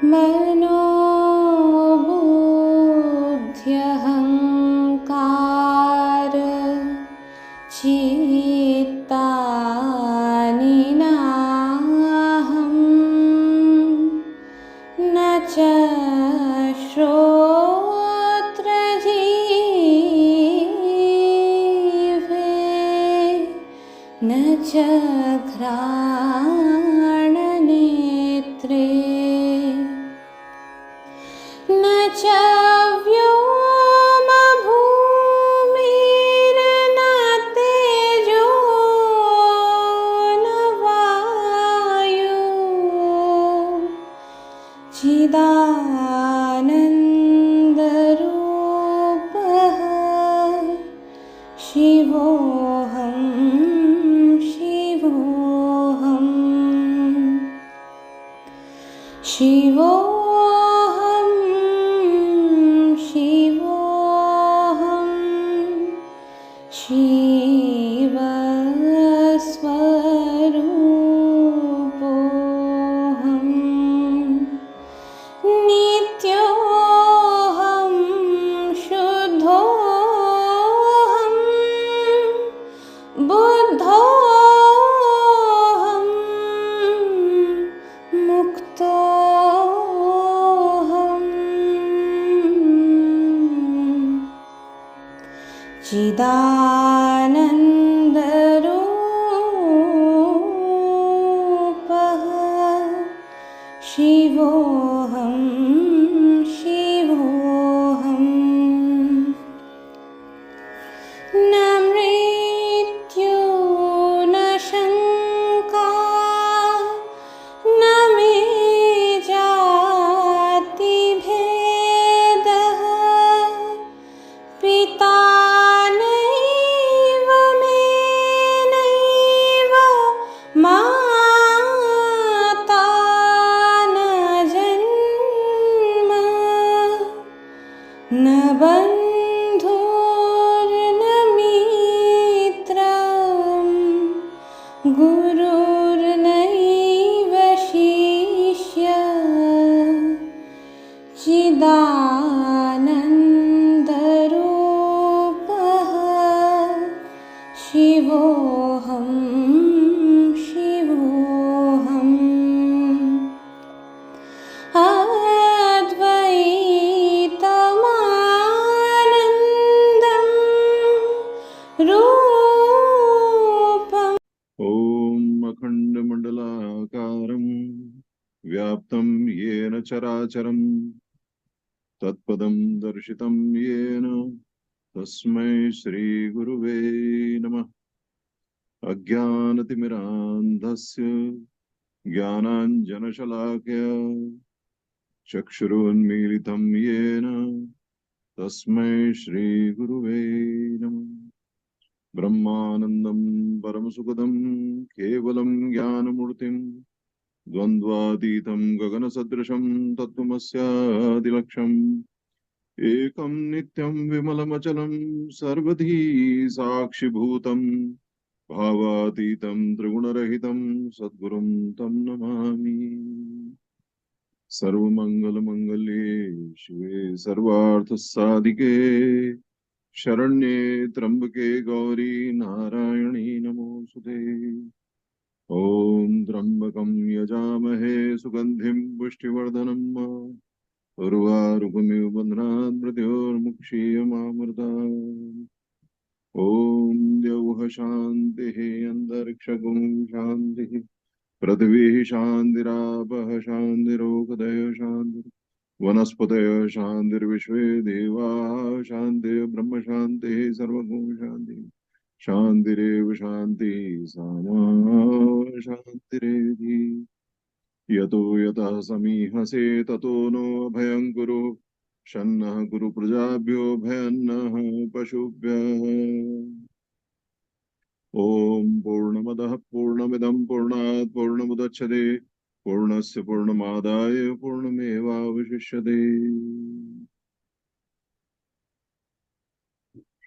मनोबुद्ध्यहङ्कार चित्तानि नाहं न च श्रोत्रजीवे न च घ्राणनेत्रे न च व्योमभूमिर्न तेजो न वायु चिदानन्दरूपः शिवोऽहं शिवोऽहम् शिवोऽहं शिवोऽहं शिवस्वरूपोऽहं नित्योऽहं शुद्धोऽहं बुद्धोऽहं मुक्तोऽहं चिदानन्दरूपः शिवोऽहं शिवोऽहम् न मृत्यु न शङ्का न मे जातिभेदः पिता नैव मे नैव माता न जन्म न बन्धुर्न मित्रं गुरुर्नैव शिष्यः चिदानन्दरूपः शिवोऽहं शिवोऽहम् अद्वैतमानन्दं रूपम् ॐ अखण्डमण्डलाकारं व्याप्तं येन चराचरं तत्पदं दर्शितं येन तस्मै श्रीगुरुवे नमः। अज्ञानतिमिरान्धस्य ज्ञानाञ्जनशलाकया चक्षुरुन्मीलितं येन तस्मै श्रीगुरुवे नमः। ब्रह्मानन्दं परमसुखदं केवलं ज्ञानमूर्तिं द्वन्द्वातीतं गगनसदृशं तत्त्वमस्यादिलक्ष्यम् एकं नित्यं विमलमचलं सर्वधी साक्षिभूतं भावातीतं त्रिगुणरहितं सद्गुरुं तं नमामि। सर्वमङ्गलमङ्गल्ये शिवे सर्वार्थसाधिके शरण्ये त्र्यंबके गौरी नारायणी नमोस्तुते। ॐ त्र्यंबकं यजामहे सुगन्धिं पुष्टिवर्धनम् उर्वारुकमिव बध्नात् मृत्योर्मुक्षीयमामृतात्। ॐ द्यौः शान्तिः अन्तरिक्षगुं शान्तिः पृथिवी शान्तिरापः शान्तिरोषधयः शान्तिः वनस्पतयः शान्तिर्विश्वे देवाः शान्तिः ब्रह्म शान्तिः सर्वगुण शान्तिः शान्तिरेव शान्तिः सामा शान्तिरेधि। यतो यतः समीहसे ततो नो अभयं कुरु शन्नः कुरु प्रजाभ्यो भयन्नः पशुभ्यः। ॐ पूर्णमदः पूर्णमिदं पूर्णात् पूर्णमुदच्यते पूर्णस्य पूर्णमादाय पूर्णमेवावशिष्यते।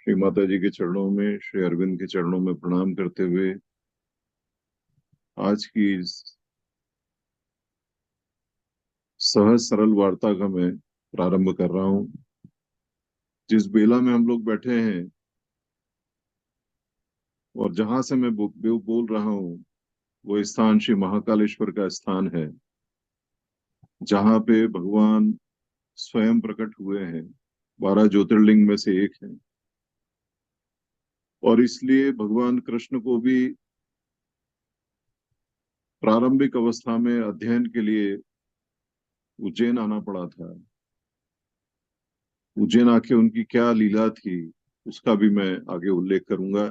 श्री माता जी के चरणों में, श्री अरविंद के चरणों में प्रणाम करते हुए आज की सहज सरल वार्ता का मैं प्रारंभ कर रहा हूं। जिस बेला में हम लोग बैठे हैं और जहां से मैं बोल रहा हूं, वो स्थान श्री महाकालेश्वर का स्थान है, जहां पे भगवान स्वयं प्रकट हुए हैं। 12 ज्योतिर्लिंग में से एक है, और इसलिए भगवान कृष्ण को भी प्रारंभिक अवस्था में अध्ययन के लिए उज्जैन आना पड़ा था। उज्जैन आके उनकी क्या लीला थी, उसका भी मैं आगे उल्लेख करूंगा।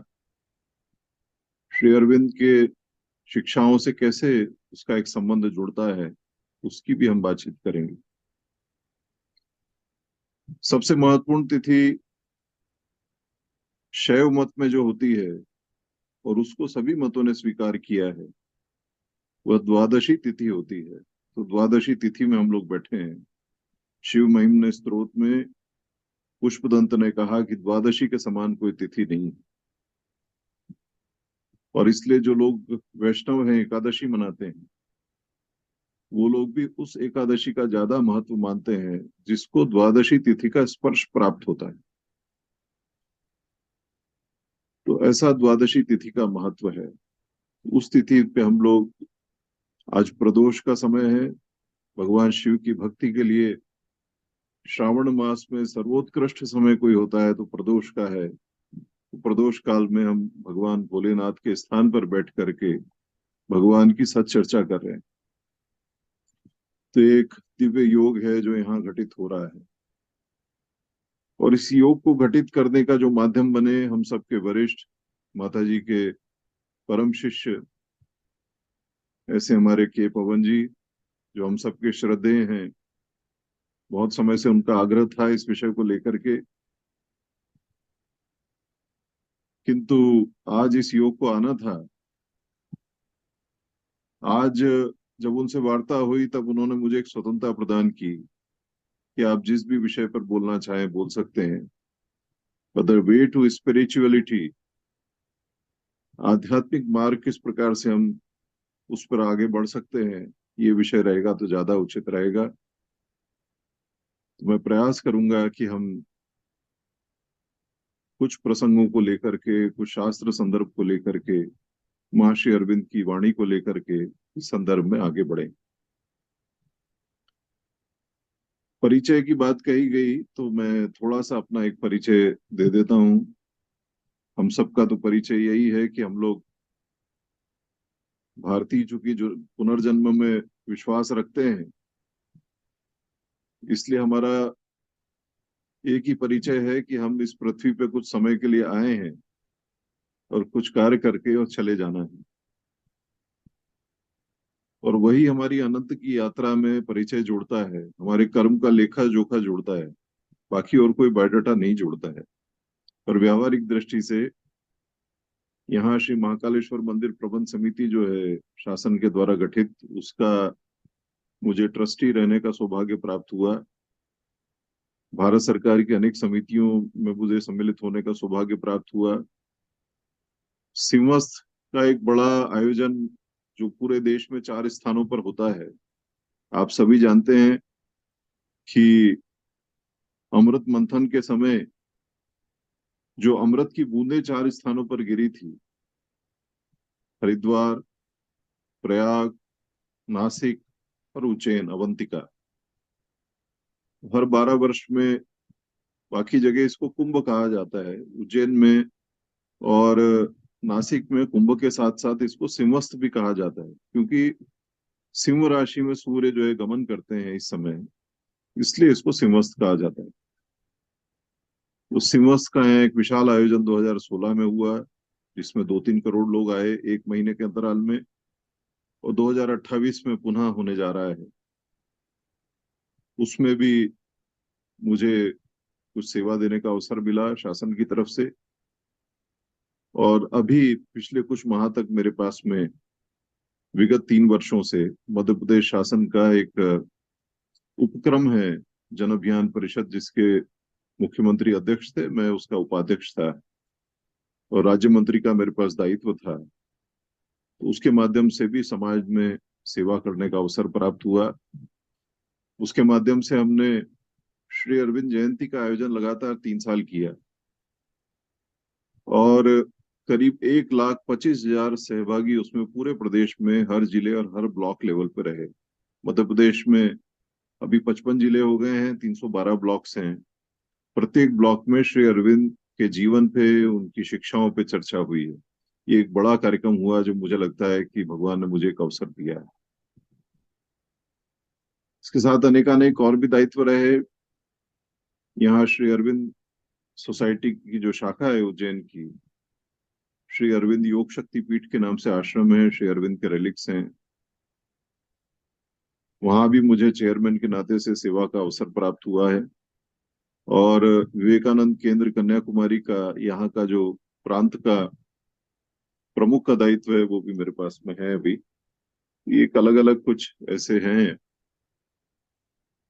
श्री अरविंद के शिक्षाओं से कैसे उसका एक संबंध जुड़ता है, उसकी भी हम बातचीत करेंगे। सबसे महत्वपूर्ण तिथि शैव मत में जो होती है, और उसको सभी मतों ने स्वीकार किया है, वह द्वादशी तिथि होती है। तो द्वादशी तिथि में हम लोग बैठे हैं। शिव महिम्न स्तोत्र में पुष्पदंत ने कहा कि द्वादशी के समान कोई तिथि नहीं है, और इसलिए जो लोग वैष्णव हैं, एकादशी मनाते हैं, वो लोग भी उस एकादशी का ज्यादा महत्व मानते हैं जिसको द्वादशी तिथि का स्पर्श प्राप्त होता है। तो ऐसा द्वादशी तिथि का महत्व है। उस तिथि पे हम लोग, आज प्रदोष का समय है, भगवान शिव की भक्ति के लिए श्रावण मास में सर्वोत्कृष्ट समय कोई होता है तो प्रदोष का है। तो प्रदोष काल में हम भगवान भोलेनाथ के स्थान पर बैठ करके भगवान की सच चर्चा कर रहे हैं। तो एक दिव्य योग है जो यहाँ घटित हो रहा है, और इस योग को घटित करने का जो माध्यम बने, हम सबके वरिष्ठ माता जी के परम शिष्य ऐसे हमारे के पवन जी, जो हम सबके श्रद्धेय हैं। बहुत समय से उनका आग्रह था इस विषय को लेकर के, किंतु आज इस योग को आना था। आज जब उनसे वार्ता हुई तब उन्होंने मुझे एक स्वतंत्रता प्रदान की कि आप जिस भी विषय पर बोलना चाहें बोल सकते हैं। But the way to spirituality, आध्यात्मिक मार्ग किस प्रकार से हम उस पर आगे बढ़ सकते हैं, ये विषय रहेगा तो ज्यादा उचित रहेगा। तो मैं प्रयास करूंगा कि हम कुछ प्रसंगों को लेकर के, कुछ शास्त्र संदर्भ को लेकर के, महर्षि अरविंद की वाणी को लेकर के इस संदर्भ में आगे बढ़े। परिचय की बात कही गई तो मैं थोड़ा सा अपना एक परिचय दे देता हूं। हम सबका तो परिचय यही है कि हम लोग भारतीय, चूंकि जो पुनर्जन्म में विश्वास रखते हैं, इसलिए हमारा एक ही परिचय है कि हम इस पृथ्वी पे कुछ समय के लिए आए हैं और कुछ कार्य करके और चले जाना है। और वही हमारी अनंत की यात्रा में परिचय जोड़ता है, हमारे कर्म का लेखा जोखा जोड़ता है। बाकी और कोई बायोडाटा नहीं जोड़ता है। पर व्यावहारिक दृष्टि से यहाँ श्री महाकालेश्वर मंदिर प्रबंध समिति जो है शासन के द्वारा गठित, उसका मुझे ट्रस्टी रहने का सौभाग्य प्राप्त हुआ। भारत सरकार की अनेक समितियों में मुझे सम्मिलित होने का सौभाग्य प्राप्त हुआ। सिंहस्थ का एक बड़ा आयोजन जो पूरे देश में 4 स्थानों पर होता है। आप सभी जानते हैं कि अमृत मंथन के समय जो अमृत की बूंदें 4 स्थानों पर गिरी थी, हरिद्वार, प्रयाग, नासिक और उज्जैन अवंतिका, हर 12 वर्ष में, बाकी जगह इसको कुंभ कहा जाता है, उज्जैन में और नासिक में कुंभ के साथ साथ इसको सिंहस्थ भी कहा जाता है, क्योंकि सिंह राशि में सूर्य जो है गमन करते हैं इस समय, इसलिए इसको सिंहस्थ कहा जाता है। तो सिंहस्थ का एक विशाल आयोजन 2016 में हुआ, जिसमें 2-3 करोड़ लोग आए एक महीने के अंतराल में, और 2028 में पुनः होने जा रहा है। उसमें भी मुझे कुछ सेवा देने का अवसर मिला शासन की तरफ से। और अभी पिछले कुछ माह तक मेरे पास में विगत 3 वर्षों से मध्य प्रदेश शासन का एक उपक्रम है, जन अभियान परिषद, जिसके मुख्यमंत्री अध्यक्ष थे, मैं उसका उपाध्यक्ष था, और राज्य मंत्री का मेरे पास दायित्व था। तो उसके माध्यम से भी समाज में सेवा करने का अवसर प्राप्त हुआ। उसके माध्यम से हमने श्री अरविंद जयंती का आयोजन लगातार 3 साल किया और करीब 1,25,000 सहभागी उसमें पूरे प्रदेश में हर जिले और हर ब्लॉक लेवल पे रहे। मध्य प्रदेश में अभी 55 जिले हो गए हैं, 312 ब्लॉक्स हैं। प्रत्येक ब्लॉक में श्री अरविंद के जीवन पे, उनकी शिक्षाओं पे चर्चा हुई है। ये एक बड़ा कार्यक्रम हुआ जो मुझे लगता है कि भगवान ने मुझे एक अवसर दिया है। इसके साथ अनेकानेक और भी दायित्व रहे। यहाँ श्री अरविंद सोसाइटी की जो शाखा है उज्जैन की, श्री अरविंद योग शक्ति पीठ के नाम से आश्रम है, श्री अरविंद के रेलिक्स हैं। वहां भी मुझे चेयरमैन के नाते से सेवा का अवसर प्राप्त हुआ है। और विवेकानंद केंद्र कन्याकुमारी का, यहाँ का जो प्रांत का प्रमुख का दायित्व है, वो भी मेरे पास में है अभी। ये एक अलग अलग कुछ ऐसे हैं।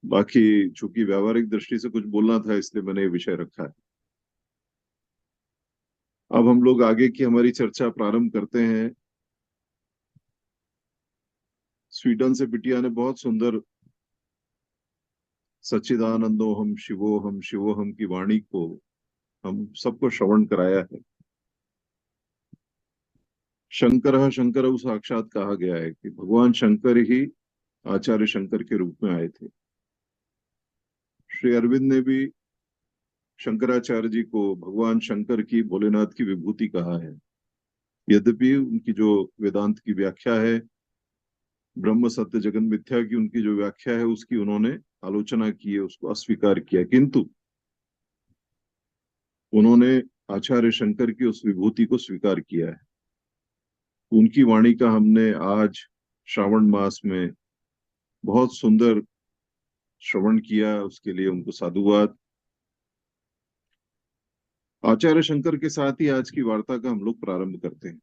बाकी चूंकि व्यावहारिक दृष्टि से कुछ बोलना था, इसलिए मैंने ये विषय रखा है। अब हम लोग आगे की हमारी चर्चा प्रारंभ करते हैं। स्वीडन से बिटिया ने बहुत सुंदर सच्चिदानंदोहम शिवोहम शिवोहम की वाणी को हम सबको श्रवण कराया है। शंकर शंकर साक्षात कहा गया है कि भगवान शंकर ही आचार्य शंकर के रूप में आए थे। श्री अरविंद ने भी शंकराचार्य जी को भगवान शंकर की, भोलेनाथ की विभूति कहा है। यद्यपि उनकी जो वेदांत की व्याख्या है, ब्रह्म सत्य जगन मिथ्या की उनकी जो व्याख्या है, उसकी उन्होंने आलोचना की है, उसको अस्वीकार किया, किंतु उन्होंने आचार्य शंकर की उस विभूति को स्वीकार किया है। उनकी वाणी का हमने आज श्रावण मास में बहुत सुंदर श्रवण किया, उसके लिए उनको साधुवाद। आचार्य शंकर के साथ ही आज की वार्ता का हम लोग प्रारंभ करते हैं।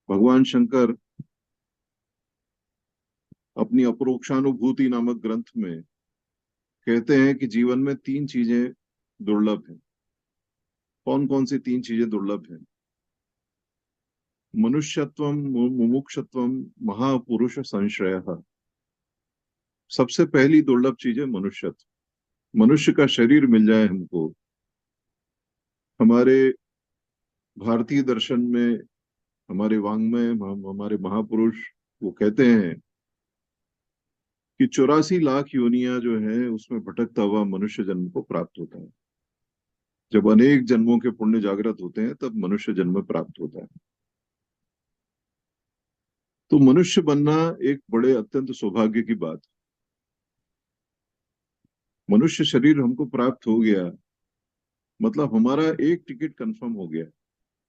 भगवान शंकर अपनी अपरोक्षानुभूति नामक ग्रंथ में कहते हैं कि जीवन में 3 चीजें दुर्लभ हैं। कौन कौन सी 3 चीजें दुर्लभ हैं? मनुष्यत्वम, मुमुक्षुत्वम, महापुरुष संश्रय। सबसे पहली दुर्लभ चीज है मनुष्यत्व। मनुष्य का शरीर मिल जाए हमको। हमारे भारतीय दर्शन में, हमारे वाङ्मय, हमारे महापुरुष वो कहते हैं कि 84 लाख योनियां जो है उसमें भटकता हुआ मनुष्य जन्म को प्राप्त होता है। जब अनेक जन्मों के पुण्य जागृत होते हैं तब मनुष्य जन्म प्राप्त होता है। तो मनुष्य बनना एक बड़े अत्यंत सौभाग्य की बात। मनुष्य शरीर हमको प्राप्त हो गया, मतलब हमारा एक टिकट कंफर्म हो गया।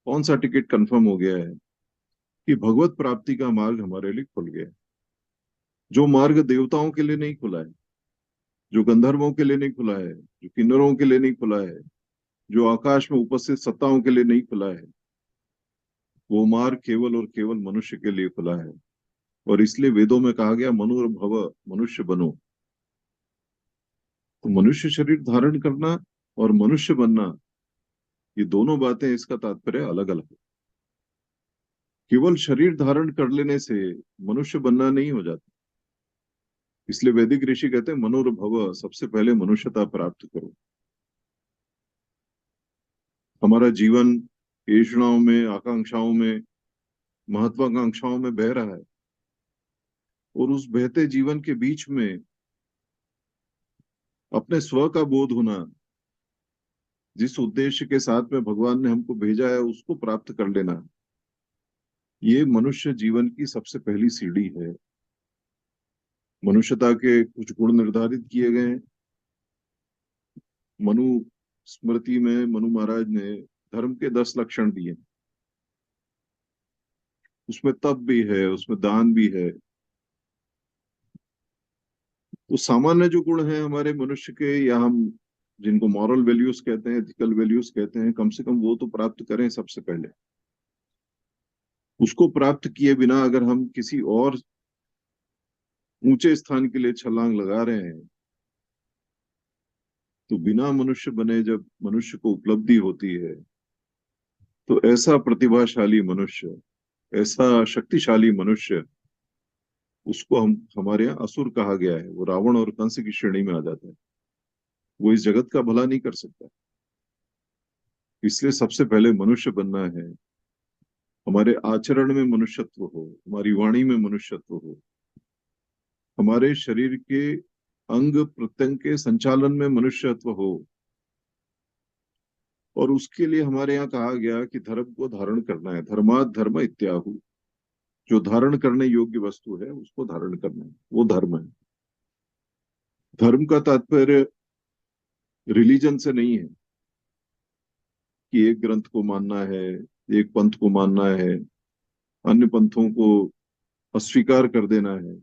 कौन सा टिकट कंफर्म हो गया है? कि भगवत प्राप्ति का मार्ग हमारे लिए खुल गया। जो मार्ग देवताओं के लिए नहीं खुला है, जो गंधर्वों के लिए नहीं खुला है, जो किन्नरों के लिए नहीं खुला है, जो आकाश में उपस्थित सत्ताओं के लिए नहीं खुला है, वो मार्ग केवल और केवल मनुष्य के लिए खुला है। और इसलिए वेदों में कहा गया मनुर्भव, मनुष्य बनो। तो मनुष्य शरीर धारण करना और मनुष्य बनना, ये दोनों बातें, इसका तात्पर्य अलग अलग है। केवल शरीर धारण कर लेने से मनुष्य बनना नहीं हो जाता। इसलिए वैदिक ऋषि कहते हैं मनुर्भव, सबसे पहले मनुष्यता प्राप्त करो। हमारा जीवन ऐषणाओं में, आकांक्षाओं में, महत्वाकांक्षाओं में बह रहा है, और उस बहते जीवन के बीच में अपने स्व का बोध होना, जिस उद्देश्य के साथ में भगवान ने हमको भेजा है उसको प्राप्त कर लेना, ये मनुष्य जीवन की सबसे पहली सीढ़ी है। मनुष्यता के कुछ गुण निर्धारित किए गए हैं। मनु स्मृति में मनु महाराज ने धर्म के 10 लक्षण दिए। उसमें तप भी है, उसमें दान भी है। तो सामान्य जो गुण है हमारे मनुष्य के, या हम जिनको मॉरल वैल्यूज कहते हैं, एथिकल वैल्यूज कहते हैं, कम से कम वो तो प्राप्त करें सबसे पहले। उसको प्राप्त किए बिना अगर हम किसी और ऊंचे स्थान के लिए छलांग लगा रहे हैं, तो बिना मनुष्य बने जब मनुष्य को उपलब्धि होती है, तो ऐसा प्रतिभाशाली मनुष्य, ऐसा शक्तिशाली मनुष्य उसको हम हमारे यहाँ असुर कहा गया है। वो रावण और कंस की श्रेणी में आ जाता है। वो इस जगत का भला नहीं कर सकता। इसलिए सबसे पहले मनुष्य बनना है। हमारे आचरण में मनुष्यत्व हो, हमारी वाणी में मनुष्यत्व हो, हमारे शरीर के अंग प्रत्यंग के संचालन में मनुष्यत्व हो। और उसके लिए हमारे यहाँ कहा गया कि धर्म को धारण करना है। धर्मात् धर्म इत्याहु। जो धारण करने योग्य वस्तु है उसको धारण करना है, वो धर्म है। धर्म का तात्पर्य रिलीजन से नहीं है कि एक ग्रंथ को मानना है, एक पंथ को मानना है, अन्य पंथों को अस्वीकार कर देना है।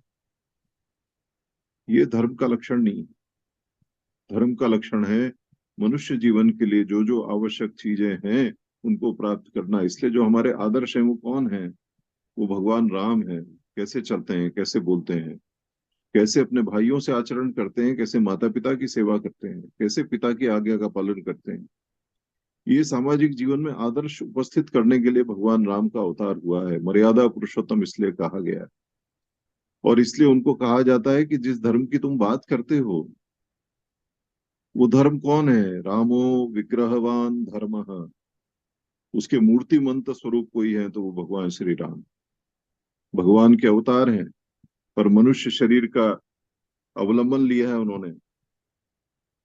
ये धर्म का लक्षण नहीं है। धर्म का लक्षण है मनुष्य जीवन के लिए जो जो आवश्यक चीजें हैं उनको प्राप्त करना। इसलिए जो हमारे आदर्श हैं वो कौन है? वो भगवान राम है। कैसे चलते हैं, कैसे बोलते हैं, कैसे अपने भाइयों से आचरण करते हैं, कैसे माता पिता की सेवा करते हैं, कैसे पिता की आज्ञा का पालन करते हैं। ये सामाजिक जीवन में आदर्श उपस्थित करने के लिए भगवान राम का अवतार हुआ है। मर्यादा पुरुषोत्तम इसलिए कहा गया है। और इसलिए उनको कहा जाता है कि जिस धर्म की तुम बात करते हो वो धर्म कौन है? रामो विग्रहवान धर्मः। उसके मूर्तिमंत स्वरूप कोई है तो वो भगवान श्री राम। भगवान के अवतार हैं, पर मनुष्य शरीर का अवलंबन लिया है उन्होंने।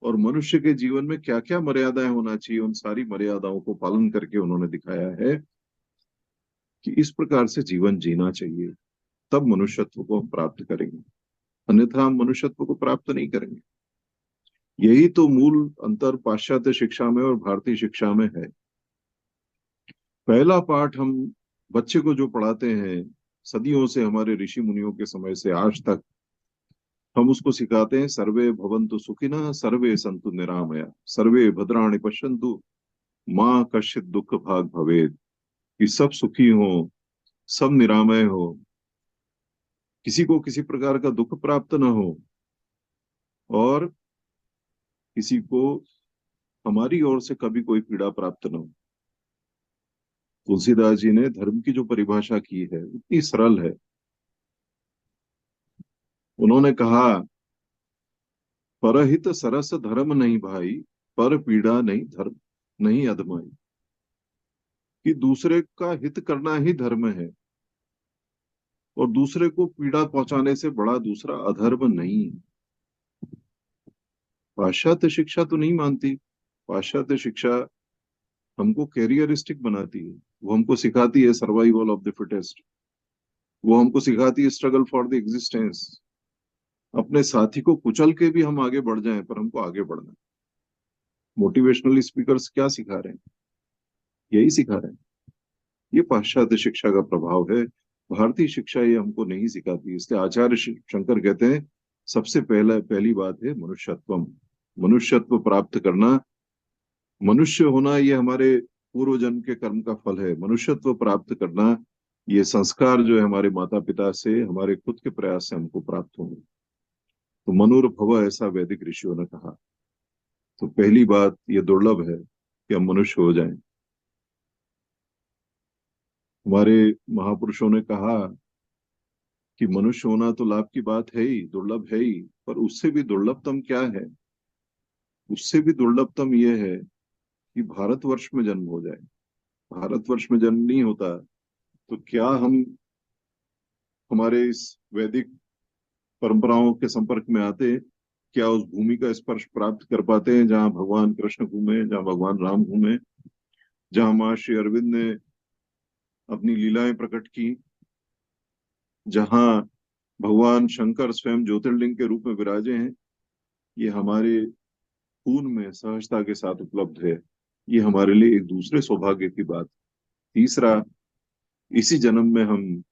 और मनुष्य के जीवन में क्या क्या मर्यादाएं होना चाहिए, उन सारी मर्यादाओं को पालन करके उन्होंने दिखाया है कि इस प्रकार से जीवन जीना चाहिए। तब मनुष्यत्व को हम प्राप्त करेंगे, अन्यथा हम मनुष्यत्व को प्राप्त नहीं करेंगे। यही तो मूल अंतर पाश्चात्य शिक्षा में और भारतीय शिक्षा में है। पहला पाठ हम बच्चे को जो पढ़ाते हैं, सदियों से हमारे ऋषि मुनियों के समय से आज तक हम उसको सिखाते हैं, सर्वे भवन्तु सुखिनः सर्वे सन्तु निरामया सर्वे भद्राणि पश्यन्तु माँ कश्चित् दुख भाग भवेद। कि सब सुखी हो, सब निरामय हो, किसी को किसी प्रकार का दुख प्राप्त न हो, और किसी को हमारी ओर से कभी कोई पीड़ा प्राप्त न हो। तुलसीदास जी ने धर्म की जो परिभाषा की है इतनी सरल है। उन्होंने कहा, परहित सरस धर्म नहीं भाई, पर पीड़ा नहीं धर्म नहीं अधमाई। कि दूसरे का हित करना ही धर्म है, और दूसरे को पीड़ा पहुंचाने से बड़ा दूसरा अधर्म नहीं है। पाश्चात्य शिक्षा तो नहीं मानती। पाश्चात्य शिक्षा हमको कैरियरिस्टिक बनाती है। वो हमको सिखाती है सर्वाइवल ऑफ द फिटेस्ट। वो हमको सिखाती है स्ट्रगल फॉर द एग्जिस्टेंस। अपने साथी को कुचल के भी हम आगे बढ़ जाएं, पर हमको आगे बढ़ना है। मोटिवेशनल स्पीकर्स क्या सिखा रहे हैं? यही सिखा रहे हैं। ये पाश्चात्य शिक्षा का प्रभाव है। भारतीय शिक्षा ये हमको नहीं सिखाती। इसलिए आचार्य शंकर कहते हैं सबसे पहली बात है मनुष्यत्वम। मनुष्यत्व प्राप्त करना, मनुष्य होना, ये हमारे पूर्व जन्म के कर्म का फल है। मनुष्यत्व प्राप्त करना, ये संस्कार जो है हमारे माता पिता से, हमारे खुद के प्रयास से हमको प्राप्त होंगे। तो मनुर्भव, ऐसा वैदिक ऋषियों ने कहा। तो पहली बात ये दुर्लभ है कि हम मनुष्य हो जाएं। हमारे महापुरुषों ने कहा कि मनुष्य होना तो लाभ की बात है ही, दुर्लभ है ही, पर उससे भी दुर्लभतम क्या है? उससे भी दुर्लभतम यह है कि भारतवर्ष में जन्म हो जाए। भारतवर्ष में जन्म नहीं होता तो क्या हम हमारे इस वैदिक परंपराओं के संपर्क में आते? क्या उस भूमि का स्पर्श प्राप्त कर पाते हैं जहाँ भगवान कृष्ण घूमे, जहाँ भगवान राम घूमे, जहाँ माँ श्री अरविंद ने अपनी लीलाएं प्रकट की, जहाँ भगवान शंकर स्वयं ज्योतिर्लिंग के रूप में विराजे हैं? ये हमारे खून में सहजता के साथ उपलब्ध है। ये हमारे लिए एक दूसरे सौभाग्य की बात। तीसरा, इसी जन्म में हम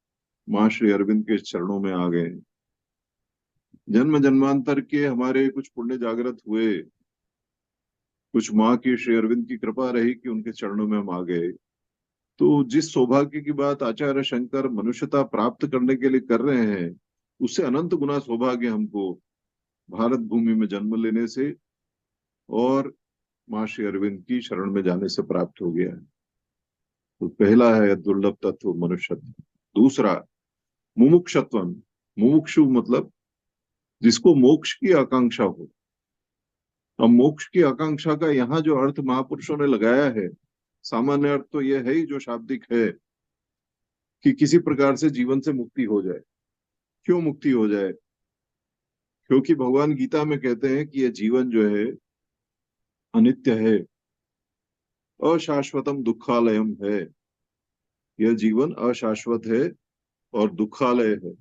माँ श्री अरविंद के चरणों में आ गए। जन्म जन्मांतर के हमारे कुछ पुण्य जागृत हुए, कुछ माँ की श्री अरविंद की कृपा रही कि उनके चरणों में हम आ गए। तो जिस सौभाग्य की बात आचार्य शंकर मनुष्यता प्राप्त करने के लिए कर रहे हैं, उससे अनंत गुना सौभाग्य हमको भारत भूमि में जन्म लेने से और माँ श्री अरविंद की शरण में जाने से प्राप्त हो गया है। तो पहला है दुर्लभ तत्व मनुष्यत्व। दूसरा मुमुक्षत्वम, मुमुक्षु मतलब जिसको मोक्ष की आकांक्षा हो। अब मोक्ष की आकांक्षा का यहाँ जो अर्थ महापुरुषों ने लगाया है, सामान्य अर्थ तो यह है ही जो शाब्दिक है, कि किसी प्रकार से जीवन से मुक्ति हो जाए। क्यों मुक्ति हो जाए? क्योंकि भगवान गीता में कहते हैं कि यह जीवन जो है अनित्य है, अशाश्वतम दुखालयम है। यह जीवन अशाश्वत है और दुखालय है।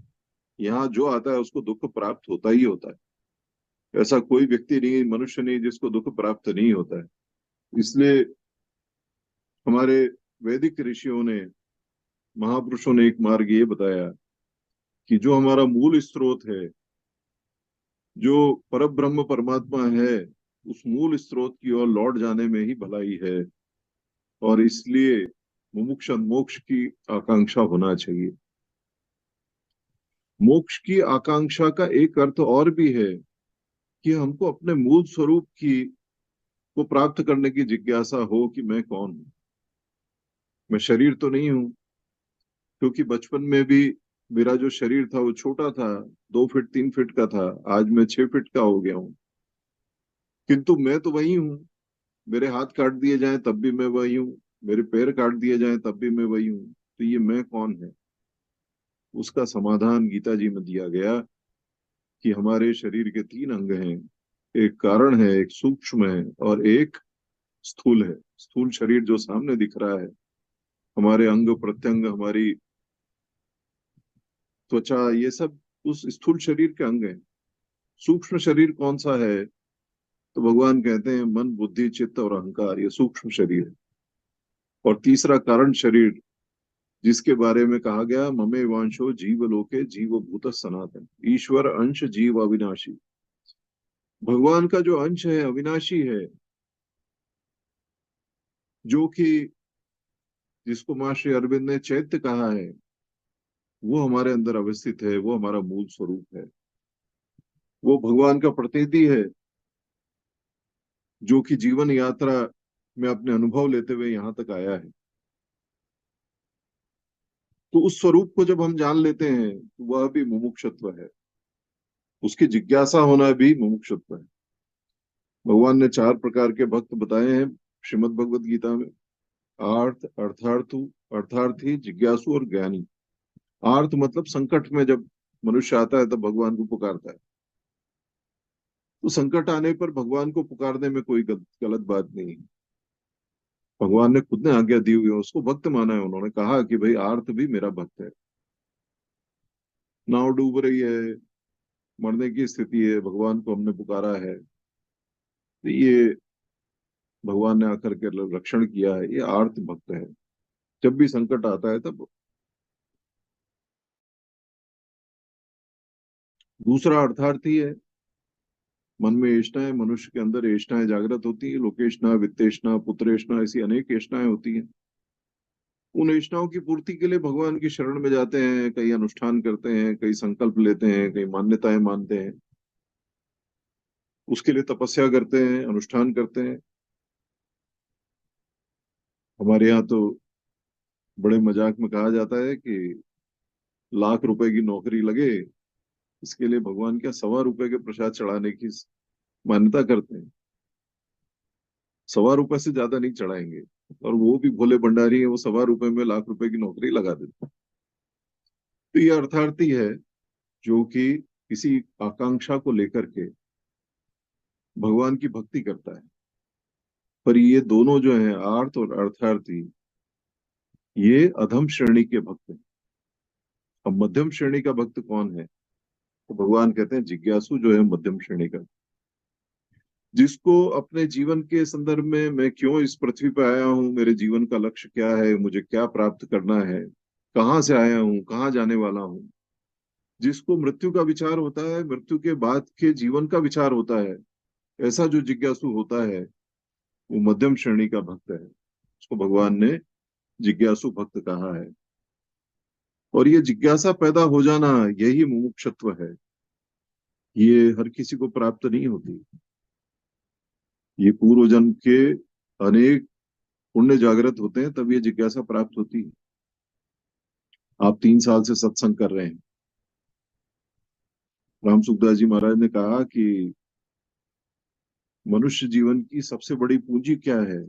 यहाँ जो आता है उसको दुख प्राप्त होता ही होता है। ऐसा कोई व्यक्ति नहीं, मनुष्य नहीं जिसको दुख प्राप्त नहीं होता है। इसलिए हमारे वैदिक ऋषियों ने, महापुरुषों ने एक मार्ग ये बताया कि जो हमारा मूल स्रोत है, जो परब्रह्म परमात्मा है, उस मूल स्रोत की ओर लौट जाने में ही भलाई है। और इसलिए मुमुक्ष मोक्ष की आकांक्षा होना चाहिए। मोक्ष की आकांक्षा का एक अर्थ और भी है कि हमको अपने मूल स्वरूप की को प्राप्त करने की जिज्ञासा हो कि मैं कौन हूं। मैं शरीर तो नहीं हूं, क्योंकि बचपन में भी मेरा जो शरीर था वो छोटा था, 2 फीट 3 फीट का था। आज मैं 6 फीट का हो गया हूँ, किंतु मैं तो वही हूँ। मेरे हाथ काट दिए जाएं तब भी मैं वही हूँ, मेरे पैर काट दिए जाएं तब भी मैं वही हूँ। तो ये मैं कौन है? उसका समाधान गीता जी में दिया गया कि हमारे शरीर के 3 अंग हैं। एक कारण है, एक सूक्ष्म है और एक स्थूल है। स्थूल शरीर जो सामने दिख रहा है, हमारे अंग प्रत्यंग, हमारी त्वचा, ये सब उस स्थूल शरीर के अंग हैं। सूक्ष्म शरीर कौन सा है? तो भगवान कहते हैं मन बुद्धि चित्त और अहंकार, ये सूक्ष्म शरीर है। और तीसरा कारण शरीर, जिसके बारे में कहा गया ममे वांशो जीव लोके जीव भूत सनातन, ईश्वर अंश जीव अविनाशी। भगवान का जो अंश है अविनाशी है, जो कि जिसको मां श्री अरविंद ने चैत्य कहा है, वो हमारे अंदर अवस्थित है। वो हमारा मूल स्वरूप है। वो भगवान का प्रतिनिधि है, जो कि जीवन यात्रा में अपने अनुभव लेते हुए यहाँ तक आया है। तो उस स्वरूप को जब हम जान लेते हैं तो वह भी मुमुक्षुत्व है। उसकी जिज्ञासा होना भी मुमुक्षुत्व है। भगवान ने 4 प्रकार के भक्त बताए हैं श्रीमद् भगवद गीता में। आर्थ, अर्थार्थु, अर्थार्थी, जिज्ञासु और ज्ञानी। आर्थ मतलब संकट में जब मनुष्य आता है तब भगवान को पुकारता है। तो संकट आने पर भगवान को पुकारने में कोई गलत बात नहीं है। भगवान ने खुद ने आज्ञा दी हुई है, उसको भक्त माना है। उन्होंने कहा कि भाई आर्थ भी मेरा भक्त है। नाव डूब रही है, मरने की स्थिति है, भगवान को हमने पुकारा है, तो ये भगवान ने आकर के रक्षण किया है, ये आर्त भक्त है। जब भी संकट आता है तब। दूसरा अर्थार्थी है। मन में ऐष्ठाएं, मनुष्य के अंदर ऐष्ठाएं जागृत होती है। लोकेष्णा, वित्तेष्णा, पुत्रेष्णा, ऐसी अनेक ऐष्ठाएं होती हैं। उन ऐष्ठाओं की पूर्ति के लिए भगवान की शरण में जाते हैं। कई अनुष्ठान करते हैं, कई संकल्प लेते हैं, कई मान्यताएं मानते हैं, उसके लिए तपस्या करते हैं, अनुष्ठान करते हैं। हमारे यहाँ तो बड़े मजाक में कहा जाता है कि लाख रुपए की नौकरी लगे, इसके लिए भगवान क्या 1.25 रुपए के प्रसाद चढ़ाने की मान्यता करते हैं। 1.25 रुपए से ज्यादा नहीं चढ़ाएंगे। और वो भी भोले भंडारी है, वो 1.25 रुपए में लाख रुपए की नौकरी लगा देते हैं। तो ये अर्थार्थी है, जो कि किसी आकांक्षा को लेकर के भगवान की भक्ति करता है। पर ये दोनों जो है, आर्त और अर्थार्थी, ये अधम श्रेणी के भक्त हैं। अब मध्यम श्रेणी का भक्त कौन है? तो भगवान कहते हैं जिज्ञासु जो है मध्यम श्रेणी का, जिसको अपने जीवन के संदर्भ में मैं क्यों इस पृथ्वी पर आया हूँ, मेरे जीवन का लक्ष्य क्या है, मुझे क्या प्राप्त करना है, कहाँ से आया हूँ, कहाँ जाने वाला हूँ, जिसको मृत्यु का विचार होता है, मृत्यु के बाद के जीवन का विचार होता है, ऐसा जो जिज्ञासु होता है वो मध्यम श्रेणी का भक्त है। उसको भगवान ने जिज्ञासु भक्त कहा है। और ये जिज्ञासा पैदा हो जाना, यही मुमुक्षुत्व है। ये हर किसी को प्राप्त नहीं होती। ये पूर्व जन्म के अनेक पुण्य जागृत होते हैं तब ये जिज्ञासा प्राप्त होती है। आप 3 साल से सत्संग कर रहे हैं, राम सुखदास जी महाराज ने कहा कि मनुष्य जीवन की सबसे बड़ी पूंजी क्या है।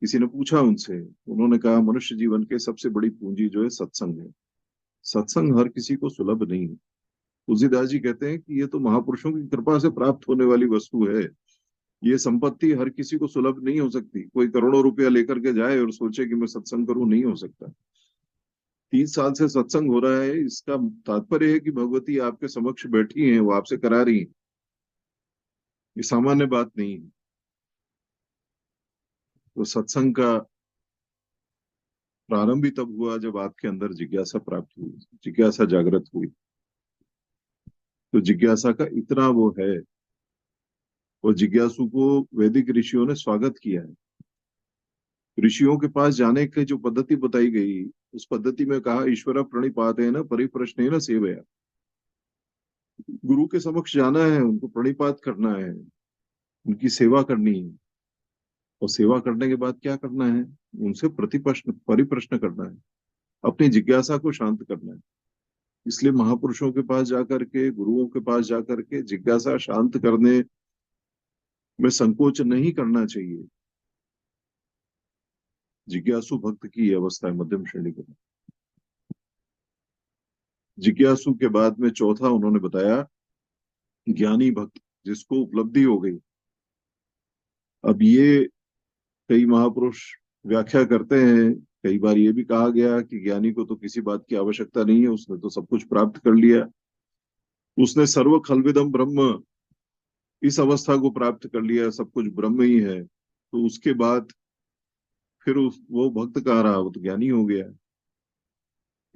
किसी ने पूछा उनसे, उन्होंने कहा मनुष्य जीवन के सबसे बड़ी पूंजी जो है सत्संग है। सत्संग हर किसी को सुलभ नहीं है। तुलसीदास जी कहते हैं कि ये तो महापुरुषों की कृपा से प्राप्त होने वाली वस्तु है। ये संपत्ति हर किसी को सुलभ नहीं हो सकती। कोई करोड़ों रुपया लेकर के जाए और सोचे कि मैं सत्संग करूं, नहीं हो सकता। 30 साल से सत्संग हो रहा है, इसका तात्पर्य है कि भगवती आपके समक्ष बैठी हैं, वो आपसे करा रही हैं। ये सामान्य बात नहीं है। तो सत्संग का प्रारंभ ही तब हुआ जब आपके अंदर जिज्ञासा प्राप्त हुई, जिज्ञासा जागृत हुई। तो जिज्ञासा का इतना वो है, और जिज्ञासु को वैदिक ऋषियों ने स्वागत किया है। ऋषियों के पास जाने की जो पद्धति बताई गई, उस पद्धति में कहा ईश्वर प्रणिपातेन परिप्रश्नेन सेवया। गुरु के समक्ष जाना है, उनको प्रणिपात करना है, उनकी सेवा करनी है। और सेवा करने के बाद क्या करना है? उनसे प्रतिप्रश्न परिप्रश्न करना है, अपनी जिज्ञासा को शांत करना है। इसलिए महापुरुषों के पास जाकर के, गुरुओं के पास जाकर के जिज्ञासा शांत करने में संकोच नहीं करना चाहिए। जिज्ञासु भक्त की ये अवस्था है, मध्यम श्रेणी के। जिज्ञासु के बाद में चौथा उन्होंने बताया ज्ञानी भक्त, जिसको उपलब्धि हो गई। अब ये कई महापुरुष व्याख्या करते हैं, कई बार ये भी कहा गया कि ज्ञानी को तो किसी बात की आवश्यकता नहीं है, उसने तो सब कुछ प्राप्त कर लिया, उसने सर्व खलविदम ब्रह्म, इस अवस्था को प्राप्त कर लिया, सब कुछ ब्रह्म ही है। तो उसके बाद फिर वो भक्त कहाँ रहा, वो तो ज्ञानी हो गया।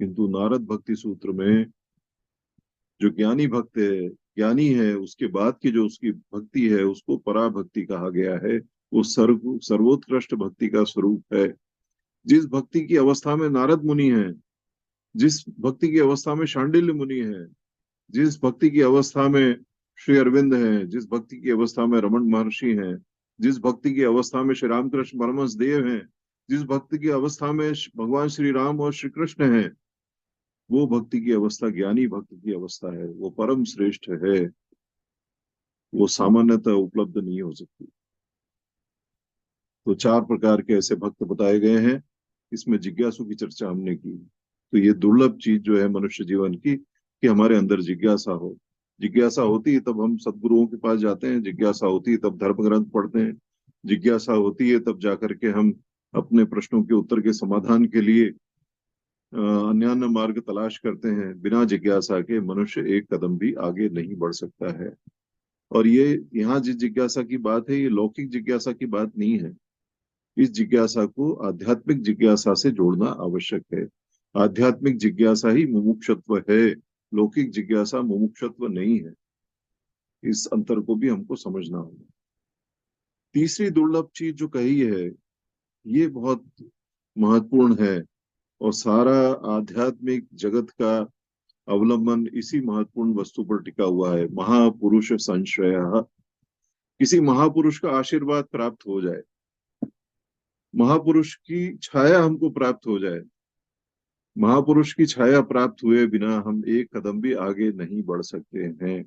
किंतु नारद भक्ति सूत्र में जो ज्ञानी भक्त है, ज्ञानी है, उसके बाद की जो उसकी भक्ति है उसको परा भक्ति कहा गया है। वो सर्वोत्कृष्ट भक्ति का स्वरूप है। जिस भक्ति की अवस्था में नारद मुनि है, जिस भक्ति की अवस्था में शांडिल्य मुनि है, जिस भक्ति की अवस्था में श्री अरविंद है, जिस भक्ति की अवस्था में रमन महर्षि हैं, जिस भक्ति की अवस्था में श्री रामकृष्ण परमहंस देव हैं, जिस भक्ति की अवस्था में भगवान श्री राम और श्री कृष्ण हैं, वो भक्ति की अवस्था ज्ञानी भक्त की अवस्था है। वो परम श्रेष्ठ है, वो सामान्यतः उपलब्ध नहीं हो सकती। तो 4 प्रकार के ऐसे भक्त बताए गए हैं। इसमें जिज्ञासु की चर्चा हमने की। तो ये दुर्लभ चीज जो है मनुष्य जीवन की, कि हमारे अंदर जिज्ञासा हो। जिज्ञासा होती है तब हम सदगुरुओं के पास जाते हैं, जिज्ञासा होती है तब धर्म ग्रंथ पढ़ते हैं, जिज्ञासा होती है तब जाकर के हम अपने प्रश्नों के उत्तर के समाधान के लिए अन्यान्य मार्ग तलाश करते हैं। बिना जिज्ञासा के मनुष्य एक कदम भी आगे नहीं बढ़ सकता है। और ये यहाँ जिस जिज्ञासा की बात है, ये लौकिक जिज्ञासा की बात नहीं है। इस जिज्ञासा को आध्यात्मिक जिज्ञासा से जोड़ना आवश्यक है। आध्यात्मिक जिज्ञासा ही मुमुक्षुत्व है, लौकिक जिज्ञासा मुमुक्षुत्व नहीं है। इस अंतर को भी हमको समझना होगा। तीसरी दुर्लभ चीज जो कही है, ये बहुत महत्वपूर्ण है। और सारा आध्यात्मिक जगत का अवलंबन इसी महत्वपूर्ण वस्तु पर टिका हुआ है। महापुरुष संश्रय, किसी महापुरुष का आशीर्वाद प्राप्त हो जाए, महापुरुष की छाया हमको प्राप्त हो जाए। महापुरुष की छाया प्राप्त हुए बिना हम एक कदम भी आगे नहीं बढ़ सकते हैं।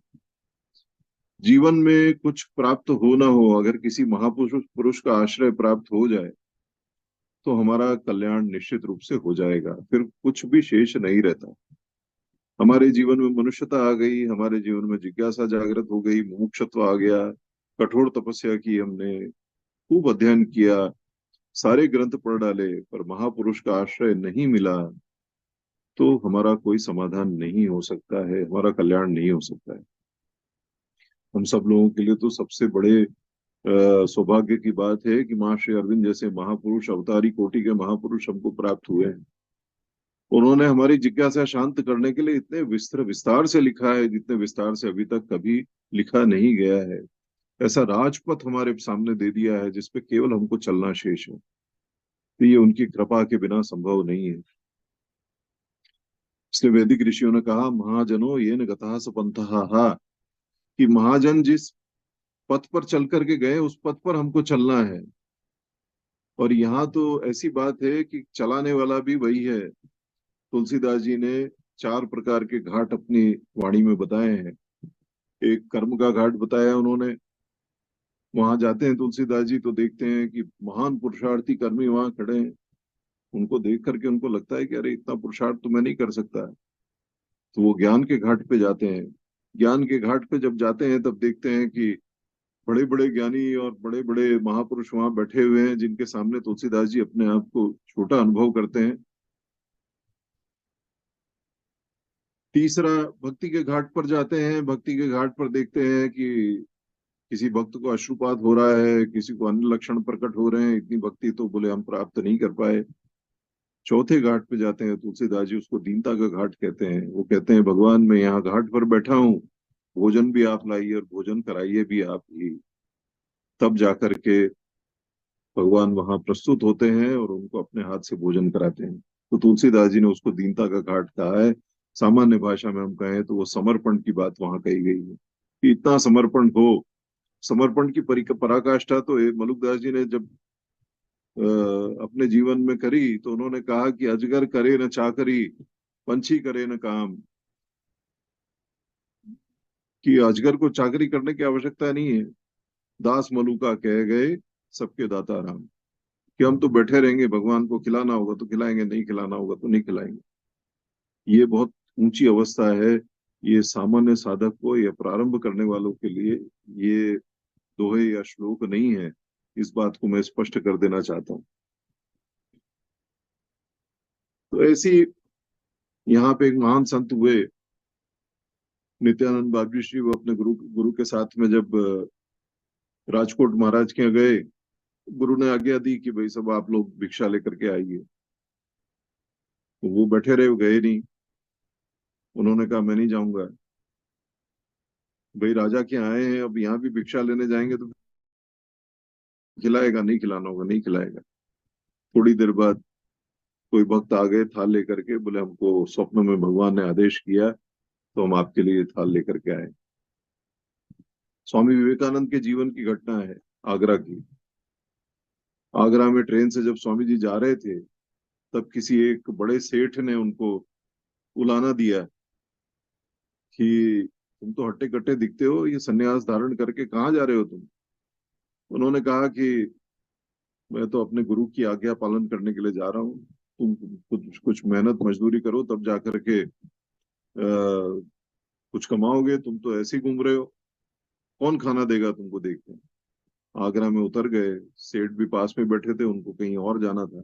जीवन में कुछ प्राप्त हो ना हो, अगर किसी महापुरुष पुरुष का आश्रय प्राप्त हो जाए तो हमारा कल्याण निश्चित रूप से हो जाएगा। फिर कुछ भी शेष नहीं रहता। हमारे जीवन में मनुष्यता आ गई, हमारे जीवन में जिज्ञासा जागृत हो गई, मुमुक्षुत्व आ गया, कठोर तपस्या की हमने, खूब अध्ययन किया, सारे ग्रंथ पढ़ डाले, पर महापुरुष का आश्रय नहीं मिला, तो हमारा कोई समाधान नहीं हो सकता है, हमारा कल्याण नहीं हो सकता है। हम सब लोगों के लिए तो सबसे बड़े सौभाग्य की बात है कि माँ श्री अरविंद जैसे महापुरुष, अवतारी कोटि के महापुरुष हमको प्राप्त हुए हैं। उन्होंने हमारी जिज्ञासा शांत करने के लिए इतने विस्तार से लिखा है, जितने विस्तार से अभी तक कभी लिखा नहीं गया है। ऐसा राजपथ हमारे सामने दे दिया है जिसपे केवल हमको चलना शेष है। तो ये उनकी कृपा के बिना संभव नहीं है। इसलिए वैदिक ऋषियों ने कहा महाजनो ये न गतः स पंथः, कि महाजन जिस पथ पर चल करके गए उस पथ पर हमको चलना है। और यहाँ तो ऐसी बात है कि चलाने वाला भी वही है। तुलसीदास जी ने 4 प्रकार के घाट अपनी वाणी में बताए हैं। एक कर्म का घाट बताया उन्होंने। वहां जाते हैं तुलसीदास जी तो देखते हैं कि महान पुरुषार्थी कर्मी वहां खड़े हैं। उनको देख करके उनको लगता है कि अरे इतना पुरुषार्थ तो मैं नहीं कर सकता। तो वो ज्ञान के घाट पे जाते हैं। ज्ञान के घाट पे जब जाते हैं तब देखते हैं कि बड़े बड़े ज्ञानी और बड़े बड़े महापुरुष वहां बैठे हुए हैं, जिनके सामने तुलसीदास जी अपने आप को छोटा अनुभव करते हैं। तीसरा, भक्ति के घाट पर जाते हैं। भक्ति के घाट पर देखते हैं कि किसी भक्त को अश्रुपात हो रहा है, किसी को अन्य लक्षण प्रकट हो रहे हैं। इतनी भक्ति तो बोले हम प्राप्त नहीं कर पाए। चौथे घाट पे जाते हैं तुलसीदास जी, उसको दीनता का घाट कहते हैं। वो कहते हैं भगवान मैं यहाँ घाट पर बैठा हूँ, भोजन भी आप लाइए और भोजन कराइए भी आप ही। तब जाकर के भगवान वहां प्रस्तुत होते हैं और उनको अपने हाथ से भोजन कराते हैं। तो तुलसीदास जी ने उसको दीनता का घाट कहा है। सामान्य भाषा में हम कहें तो वो समर्पण की बात वहां कही गई है कि इतना समर्पण हो। समर्पण की पराकाष्ठा तो मलुकदास जी ने जब अपने जीवन में करी तो उन्होंने कहा कि अजगर करे न चाकरी, पंछी करे न काम। कि अजगर को चाकरी करने की आवश्यकता नहीं है। दास मलुका कह गए सबके दाता राम। कि हम तो बैठे रहेंगे, भगवान को खिलाना होगा तो खिलाएंगे, नहीं खिलाना होगा तो नहीं खिलाएंगे। ये बहुत ऊंची अवस्था है। ये सामान्य साधक को या प्रारंभ करने वालों के लिए ये दोहे या श्लोक नहीं है। इस बात को मैं स्पष्ट कर देना चाहता हूँ। तो ऐसी यहाँ पे एक महान संत हुए नित्यानंद बाबजी श्री। वो अपने गुरु गुरु के साथ में जब राजकोट महाराज के यहाँ गए, गुरु ने आज्ञा दी कि भाई सब आप लोग भिक्षा लेकर के आइए। तो वो बैठे रहे, वो गए नहीं। उन्होंने कहा मैं नहीं जाऊंगा। भाई राजा के आए हैं, अब यहाँ भी भिक्षा लेने जाएंगे तो खिलाएगा, नहीं खिलाना होगा, नहीं खिलाएगा। थोड़ी देर बाद कोई भक्त आ गए थाल लेकर के, बोले हमको स्वप्न में भगवान ने आदेश किया तो हम आपके लिए थाल लेकर के आए। स्वामी विवेकानंद के जीवन की घटना है, आगरा की। आगरा में ट्रेन से जब स्वामी जी जा रहे थे तब किसी एक बड़े सेठ ने उनको उलाना दिया कि तुम तो हट्टे कट्टे दिखते हो, ये सन्यास धारण करके कहाँ जा रहे हो तुम। उन्होंने कहा कि मैं तो अपने गुरु की आज्ञा पालन करने के लिए जा रहा हूँ। तुम कुछ कुछ मेहनत मजदूरी करो तब जा करके कुछ कमाओगे, तुम तो ऐसे ही घूम रहे हो, कौन खाना देगा तुमको देख के। आगरा में उतर गए। सेठ भी पास में बैठे थे, उनको कहीं और जाना था।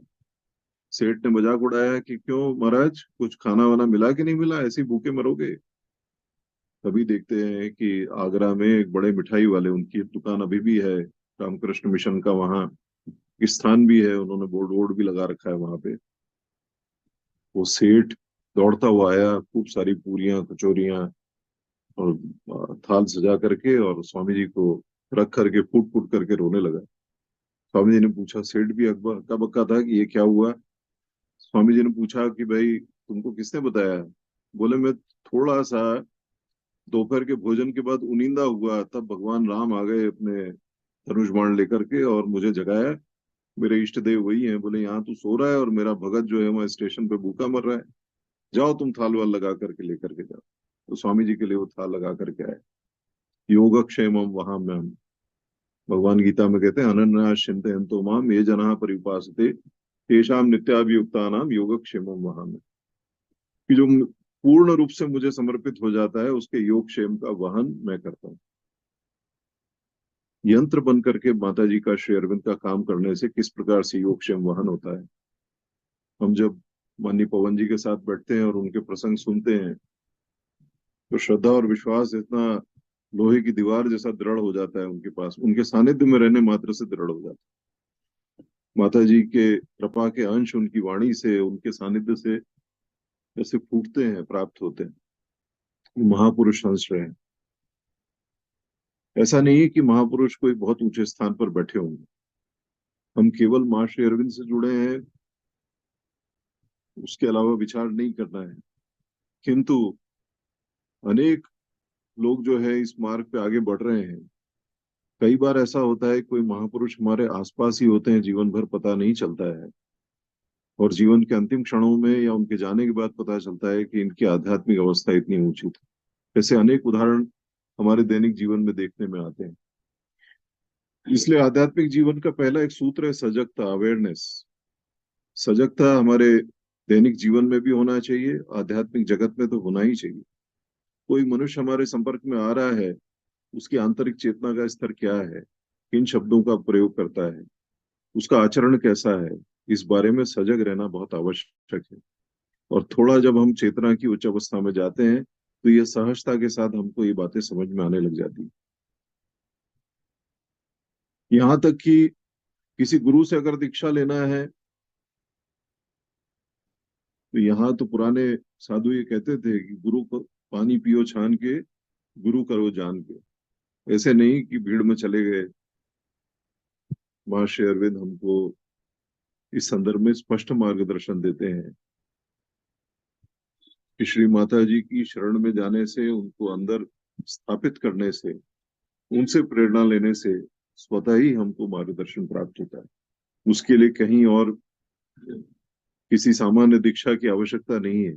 सेठ ने मजाक उड़ाया कि क्यों महाराज, कुछ खाना वाना मिला कि नहीं मिला, ऐसे ही भूखे मरोगे। तभी देखते हैं कि आगरा में एक बड़े मिठाई वाले, उनकी दुकान अभी भी है, रामकृष्ण मिशन का वहाँ स्थान भी है, उन्होंने बोर्ड वोर्ड भी लगा रखा है वहां पे। वो सेठ दौड़ता हुआ आया, खूब सारी पूरियां कचौरियां और थाल सजा करके और स्वामी जी को रख करके फूट फूट करके रोने लगा। स्वामी जी ने पूछा, सेठ भी अकबर का बक्का था कि ये क्या हुआ। स्वामी जी ने पूछा कि भाई तुमको किसने बताया। बोले मैं थोड़ा सा दोपहर के भोजन के बाद उनिंदा हुआ, तब भगवान राम आ गए अपने धनुष बाण लेकर के और मुझे जगाया। मेरे इष्ट देव वही हैं। बोले यहाँ तू सो रहा है और मेरा भगत जो है वहाँ स्टेशन पे भूखा मर रहा है, जाओ तुम थाल वाल लगा करके लेकर के जाओ। तो स्वामी जी के लिए वो थाल लगा करके आए। योगक्षेमम वहां में हम, भगवान गीता में कहते हैं अनन्यास चिंतयन्तो माम ये जना परिउपासते तेषाम नित्याभियुक्ता नाम योगक्षेमम वहां में। कि जो पूर्ण रूप से मुझे समर्पित हो जाता है उसके योगक्षेम का वहन मैं करता हूँ। यंत्र बन करके माता जी का, श्री अरविंद का काम करने से किस प्रकार से योगक्षेम वहन होता है। हम जब माननीय पवन जी के साथ बैठते हैं और उनके प्रसंग सुनते हैं तो श्रद्धा और विश्वास इतना लोहे की दीवार जैसा दृढ़ हो जाता है उनके पास, उनके सानिध्य में रहने मात्र से दृढ़ हो जाता है। माता जी के कृपा के अंश उनकी वाणी से, उनके सानिध्य से जैसे फूटते हैं, प्राप्त होते हैं। महापुरुष हंस रहे हैं। ऐसा नहीं है कि महापुरुष कोई बहुत ऊंचे स्थान पर बैठे होंगे। हम केवल माँ श्री अरविंद से जुड़े हैं, उसके अलावा विचार नहीं करना है। किंतु अनेक लोग जो है इस मार्ग पे आगे बढ़ रहे हैं। कई बार ऐसा होता है कोई महापुरुष हमारे आसपास ही होते हैं, जीवन भर पता नहीं चलता है, और जीवन के अंतिम क्षणों में या उनके जाने के बाद पता चलता है कि इनकी आध्यात्मिक अवस्था इतनी ऊंची थी। ऐसे अनेक उदाहरण हमारे दैनिक जीवन में देखने में आते हैं। इसलिए आध्यात्मिक जीवन का पहला एक सूत्र है सजगता, अवेयरनेस। सजगता हमारे दैनिक जीवन में भी होना चाहिए, आध्यात्मिक जगत में तो होना ही चाहिए। कोई मनुष्य हमारे संपर्क में आ रहा है, उसकी आंतरिक चेतना का स्तर क्या है, किन शब्दों का प्रयोग करता है, उसका आचरण कैसा है, इस बारे में सजग रहना बहुत आवश्यक है। और थोड़ा जब हम चेतना की उच्च अवस्था में जाते हैं तो ये सहजता के साथ हमको ये बातें समझ में आने लग जाती है। यहाँ तक कि किसी गुरु से अगर दीक्षा लेना है तो यहाँ तो पुराने साधु ये कहते थे कि गुरु को पानी पियो छान के, गुरु करो जान के। ऐसे नहीं कि भीड़ में चले गए। महर्षि अरविंद हमको इस संदर्भ में स्पष्ट मार्गदर्शन देते हैं कि श्री माता जी की शरण में जाने से, उनको अंदर स्थापित करने से, उनसे प्रेरणा लेने से स्वतः ही हमको मार्गदर्शन प्राप्त होता है। उसके लिए कहीं और किसी सामान्य दीक्षा की आवश्यकता नहीं है।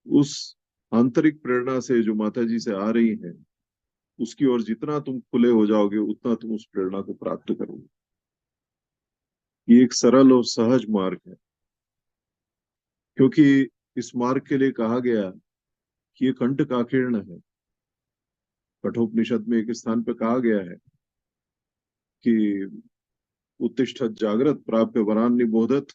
उस आंतरिक प्रेरणा से जो माता जी से आ रही है, उसकी ओर जितना तुम खुले हो जाओगे उतना तुम उस प्रेरणा को प्राप्त करोगे। ये एक सरल और सहज मार्ग है, क्योंकि इस मार्ग के लिए कहा गया कि ये कंठ काकीर्ण है। कठोपनिषद में एक स्थान पे कहा गया है कि उत्तिष्ठत जागृत प्राप्य वरान निबोधत,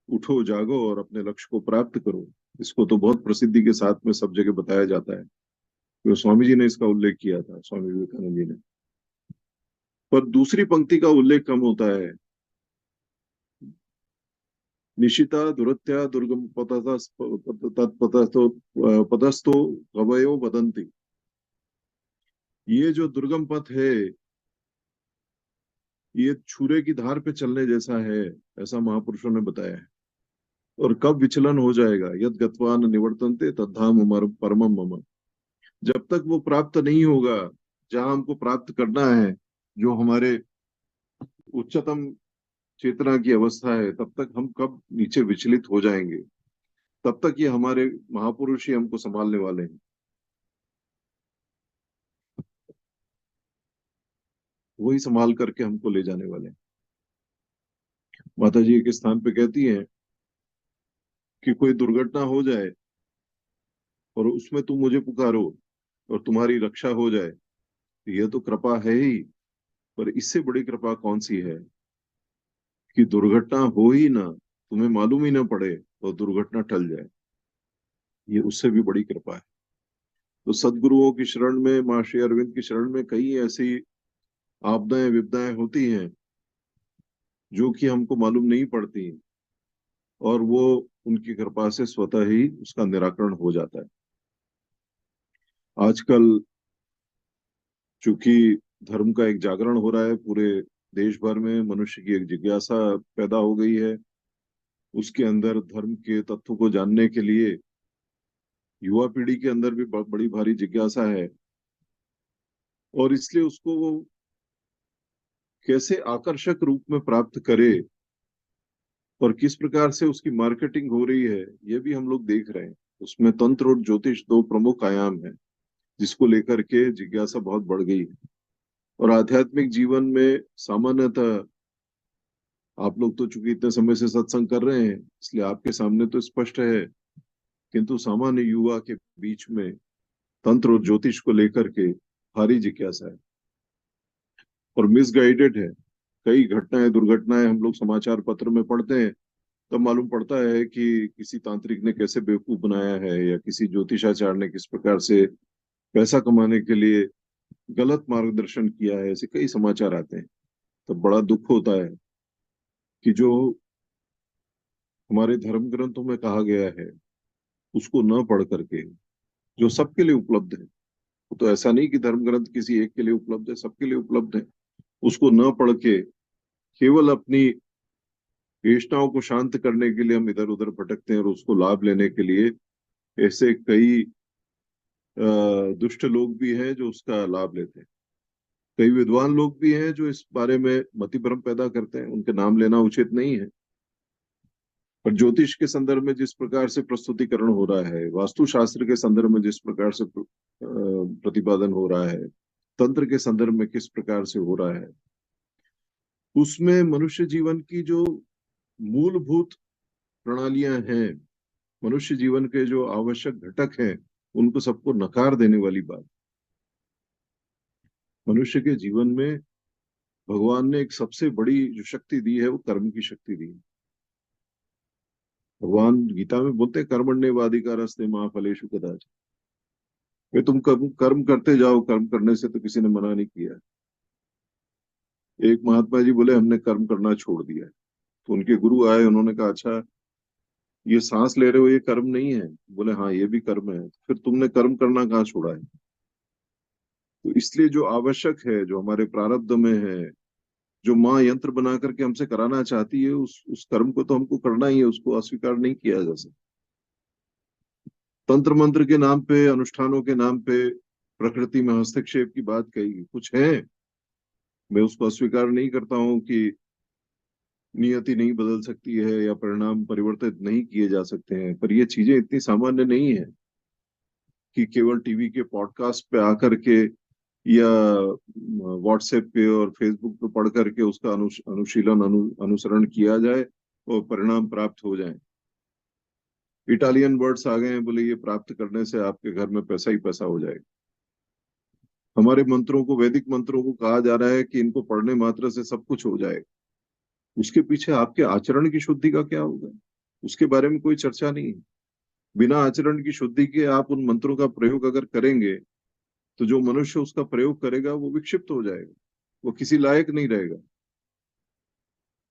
उठो जागो और अपने लक्ष्य को प्राप्त करो। इसको तो बहुत प्रसिद्धि के साथ में सब जगह बताया जाता है। तो स्वामी जी ने इसका उल्लेख किया था, स्वामी विवेकानंद जी ने। पर दूसरी पंक्ति का उल्लेख कम होता है। निशिता दुरत्या दुर्गम तत्पथस्थो पथस्थो कवयो वदंती। ये जो दुर्गम पथ है, ये छुरे की धार पे चलने जैसा है, ऐसा महापुरुषों ने बताया है। और कब विचलन हो जाएगा, यद गत्वा न निवर्तन्ते तद्धाम परमम मम। जब तक वो प्राप्त नहीं होगा जहां हमको प्राप्त करना है, जो हमारे उच्चतम चेतना की अवस्था है, तब तक हम कब नीचे विचलित हो जाएंगे। तब तक ये हमारे महापुरुष ही हमको संभालने वाले हैं, वही संभाल करके हमको ले जाने वाले हैं। माता जी एक स्थान पे कहती हैं कि कोई दुर्घटना हो जाए और उसमें तुम मुझे पुकारो और तुम्हारी रक्षा हो जाए, तो यह तो कृपा है ही। पर इससे बड़ी कृपा कौन सी है कि दुर्घटना हो ही ना, तुम्हें मालूम ही ना पड़े और दुर्घटना टल जाए। ये उससे भी बड़ी कृपा है। तो सदगुरुओं की शरण में, महर्षि अरविंद की शरण में कई ऐसी आपदाएं विपदाएं होती हैं जो कि हमको मालूम नहीं पड़ती, और वो उनकी कृपा से स्वतः ही उसका निराकरण हो जाता है। आजकल चूंकि धर्म का एक जागरण हो रहा है पूरे देश भर में, मनुष्य की एक जिज्ञासा पैदा हो गई है। उसके अंदर धर्म के तत्व को जानने के लिए युवा पीढ़ी के अंदर भी बड़ी भारी जिज्ञासा है। और इसलिए उसको वो कैसे आकर्षक रूप में प्राप्त करे और किस प्रकार से उसकी मार्केटिंग हो रही है, ये भी हम लोग देख रहे हैं। उसमें तंत्र और ज्योतिष दो प्रमुख आयाम हैं, जिसको लेकर के जिज्ञासा बहुत बढ़ गई है। और आध्यात्मिक जीवन में सामान्यतः, आप लोग तो चूंकि इतने समय से सत्संग कर रहे हैं इसलिए आपके सामने तो स्पष्ट है, किंतु सामान्य युवा के बीच में तंत्र और ज्योतिष को लेकर के भारी जिज्ञासा है और मिसगाइडेड है। कई घटनाएं, दुर्घटनाएं हम लोग समाचार पत्र में पढ़ते हैं, तब मालूम पड़ता है कि किसी तांत्रिक ने कैसे बेवकूफ बनाया है, या किसी ज्योतिषाचार्य ने किस प्रकार से पैसा कमाने के लिए गलत मार्गदर्शन किया है। ऐसे कई समाचार आते हैं। तब बड़ा दुख होता है कि जो हमारे धर्म ग्रंथों में कहा गया है उसको न पढ़ करके, जो सबके लिए उपलब्ध है, तो ऐसा नहीं कि धर्म ग्रंथ किसी एक के लिए उपलब्ध है, सबके लिए उपलब्ध है, उसको न पढ़ के केवल अपनी येष्टाओं को शांत करने के लिए हम इधर उधर भटकते हैं, और उसको लाभ लेने के लिए ऐसे कई दुष्ट लोग भी हैं जो उसका लाभ लेते हैं। कई विद्वान लोग भी हैं जो इस बारे में मति भ्रम पैदा करते हैं, उनके नाम लेना उचित नहीं है। और ज्योतिष के संदर्भ में जिस प्रकार से प्रस्तुतिकरण हो रहा है, वास्तुशास्त्र के संदर्भ में जिस प्रकार से प्रतिपादन हो रहा है, तंत्र के संदर्भ में किस प्रकार से हो रहा है, उसमें मनुष्य जीवन की जो मूलभूत प्रणालियां हैं, मनुष्य जीवन के जो आवश्यक घटक हैं, उनको सबको नकार देने वाली बात। मनुष्य के जीवन में भगवान ने एक सबसे बड़ी जो शक्ति दी है वो कर्म की शक्ति दी है। भगवान गीता में बोलते हैं कर्मण्येवाधिकारस्ते मा फलेषु कदाचन। वे तुम कर्म करते जाओ, कर्म करने से तो किसी ने मना नहीं किया। एक महात्मा जी बोले हमने कर्म करना छोड़ दिया है। तो उनके गुरु आए, उन्होंने कहा अच्छा ये सांस ले रहे हो ये कर्म नहीं है? बोले हाँ ये भी कर्म है। फिर तुमने कर्म करना कहाँ छोड़ा है? तो इसलिए जो आवश्यक है, जो हमारे प्रारब्ध में है, जो माँ यंत्र बना करके हमसे कराना चाहती है, उस कर्म को तो हमको करना ही है, उसको अस्वीकार नहीं किया जा सकता। तंत्र मंत्र के नाम पे, अनुष्ठानों के नाम पे प्रकृति में हस्तक्षेप की बात कही कुछ है, मैं उसको अस्वीकार नहीं करता हूँ कि नियति नहीं बदल सकती है या परिणाम परिवर्तित नहीं किए जा सकते हैं, पर ये चीजें इतनी सामान्य नहीं है कि केवल टीवी के पॉडकास्ट पे आकर के या व्हाट्सएप पे और फेसबुक पे पढ़ करके उसका अनुशीलन अनुसरण किया जाए और परिणाम प्राप्त हो जाए। इटालियन वर्ड्स आ गए हैं, बोले ये प्राप्त करने से आपके घर में पैसा ही पैसा हो जाएगा। हमारे मंत्रों को, वैदिक मंत्रों को कहा जा रहा है कि इनको पढ़ने मात्र से सब कुछ हो जाएगा। उसके पीछे आपके आचरण की शुद्धि का क्या होगा, उसके बारे में कोई चर्चा नहीं है। बिना आचरण की शुद्धि के आप उन मंत्रों का प्रयोग अगर करेंगे तो जो मनुष्य उसका प्रयोग करेगा वो विक्षिप्त हो जाएगा, वो किसी लायक नहीं रहेगा।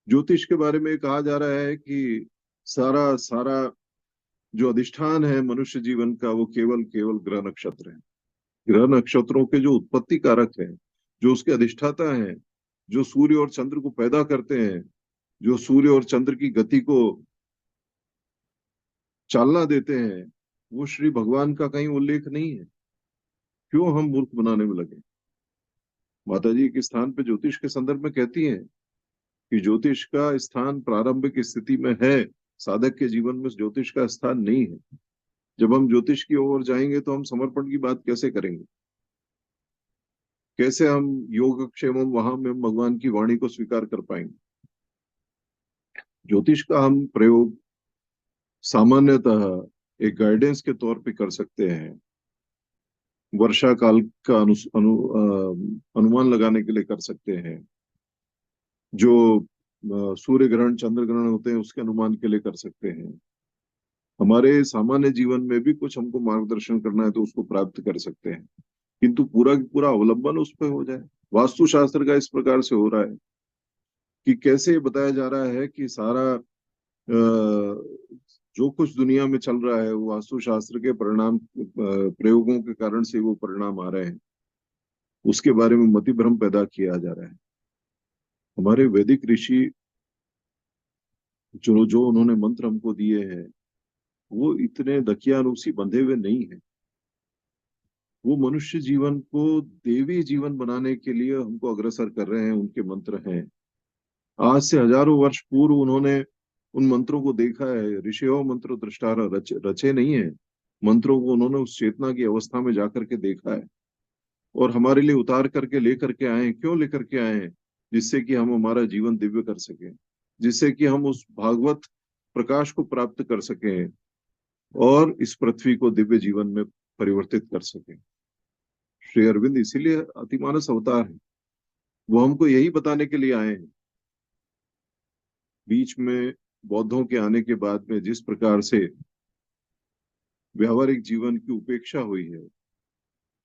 ज्योतिष के बारे में कहा जा रहा है कि सारा सारा जो अधिष्ठान है मनुष्य जीवन का वो केवल केवल ग्रह नक्षत्र है। ग्रह नक्षत्रों के जो उत्पत्ति कारक है, जो उसके अधिष्ठाता हैं, जो सूर्य और चंद्र को पैदा करते हैं, जो सूर्य और चंद्र की गति को चालना देते हैं, वो श्री भगवान का कहीं उल्लेख नहीं है। क्यों हम मूर्ख बनाने में लगे? माता जी एक स्थान पे ज्योतिष के संदर्भ में कहती हैं कि ज्योतिष का स्थान प्रारंभिक स्थिति में है, साधक के जीवन में ज्योतिष का स्थान नहीं है। जब हम ज्योतिष की ओर जाएंगे तो हम समर्पण की बात कैसे करेंगे? कैसे हम योगक्षेम वहां में भगवान की वाणी को स्वीकार कर पाएंगे? ज्योतिष का हम प्रयोग सामान्यतः एक गाइडेंस के तौर पे कर सकते हैं, वर्षा काल का अनुमान लगाने के लिए कर सकते हैं, जो सूर्य ग्रहण चंद्र ग्रहण होते हैं उसके अनुमान के लिए कर सकते हैं। हमारे सामान्य जीवन में भी कुछ हमको मार्गदर्शन करना है तो उसको प्राप्त कर सकते हैं, किंतु पूरा पूरा अवलंबन उस पर हो जाए। वास्तुशास्त्र का इस प्रकार से हो रहा है कि कैसे बताया जा रहा है कि सारा जो कुछ दुनिया में चल रहा है वो वास्तुशास्त्र के परिणाम प्रयोगों के कारण से वो परिणाम आ रहे हैं, उसके बारे में मति भ्रम पैदा किया जा रहा है। हमारे वैदिक ऋषि जो जो उन्होंने मंत्र हमको दिए हैं वो इतने दकियानुसी बंधे हुए नहीं है। वो मनुष्य जीवन को देवी जीवन बनाने के लिए हमको अग्रसर कर रहे हैं, उनके मंत्र हैं। आज से हजारों वर्ष पूर्व उन्होंने उन मंत्रों को देखा है। ऋषियों मंत्र दृष्टार रचे नहीं है, मंत्रों को उन्होंने उस चेतना की अवस्था में जाकर के देखा है और हमारे लिए उतार करके लेकर के आए। क्यों लेकर के आए हैं? जिससे कि हम हमारा जीवन दिव्य कर सकें, जिससे कि हम उस भागवत प्रकाश को प्राप्त कर सकें और इस पृथ्वी को दिव्य जीवन में परिवर्तित कर सकें। श्री अरविंद इसीलिए अतिमानस अवतार है, वो हमको यही बताने के लिए आए हैं। बीच में बौद्धों के आने के बाद में जिस प्रकार से व्यावहारिक जीवन की उपेक्षा हुई है,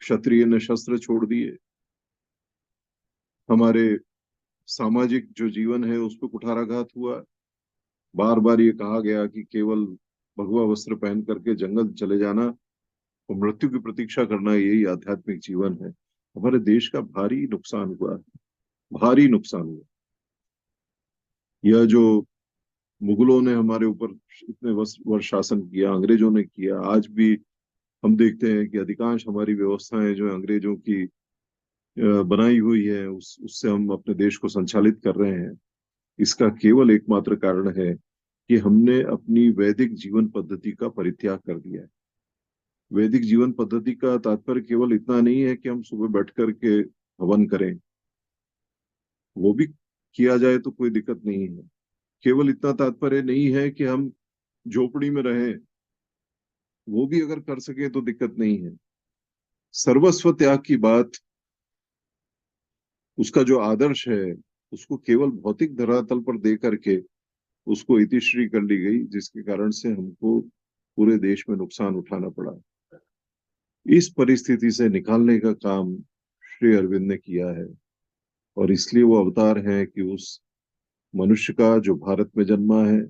क्षत्रिय ने शस्त्र छोड़ दिए, हमारे सामाजिक जो जीवन है उस पर कुठाराघात हुआ। बार बार ये कहा गया कि केवल भगवा वस्त्र पहन करके जंगल चले जाना और मृत्यु की प्रतीक्षा करना यही आध्यात्मिक जीवन है। हमारे देश का भारी नुकसान हुआ, भारी नुकसान हुआ। यह जो मुगलों ने हमारे ऊपर इतने वर्ष शासन किया, अंग्रेजों ने किया, आज भी हम देखते हैं कि अधिकांश हमारी व्यवस्थाएं जो अंग्रेजों की बनाई हुई है उससे हम अपने देश को संचालित कर रहे हैं। इसका केवल एकमात्र कारण है कि हमने अपनी वैदिक जीवन पद्धति का परित्याग कर दिया है। वैदिक जीवन पद्धति का तात्पर्य केवल इतना नहीं है कि हम सुबह बैठ करके हवन करें, वो भी किया जाए तो कोई दिक्कत नहीं है। केवल इतना तात्पर्य नहीं है कि हम झोपड़ी में रहें, वो भी अगर कर सके तो दिक्कत नहीं है। सर्वस्व त्याग की बात, उसका जो आदर्श है, उसको केवल भौतिक धरातल पर दे करके उसको इतिश्री कर ली गई, जिसके कारण से हमको पूरे देश में नुकसान उठाना पड़ा। इस परिस्थिति से निकालने का काम श्री अरविंद ने किया है, और इसलिए वो अवतार हैं कि उस मनुष्य का जो भारत में जन्मा है,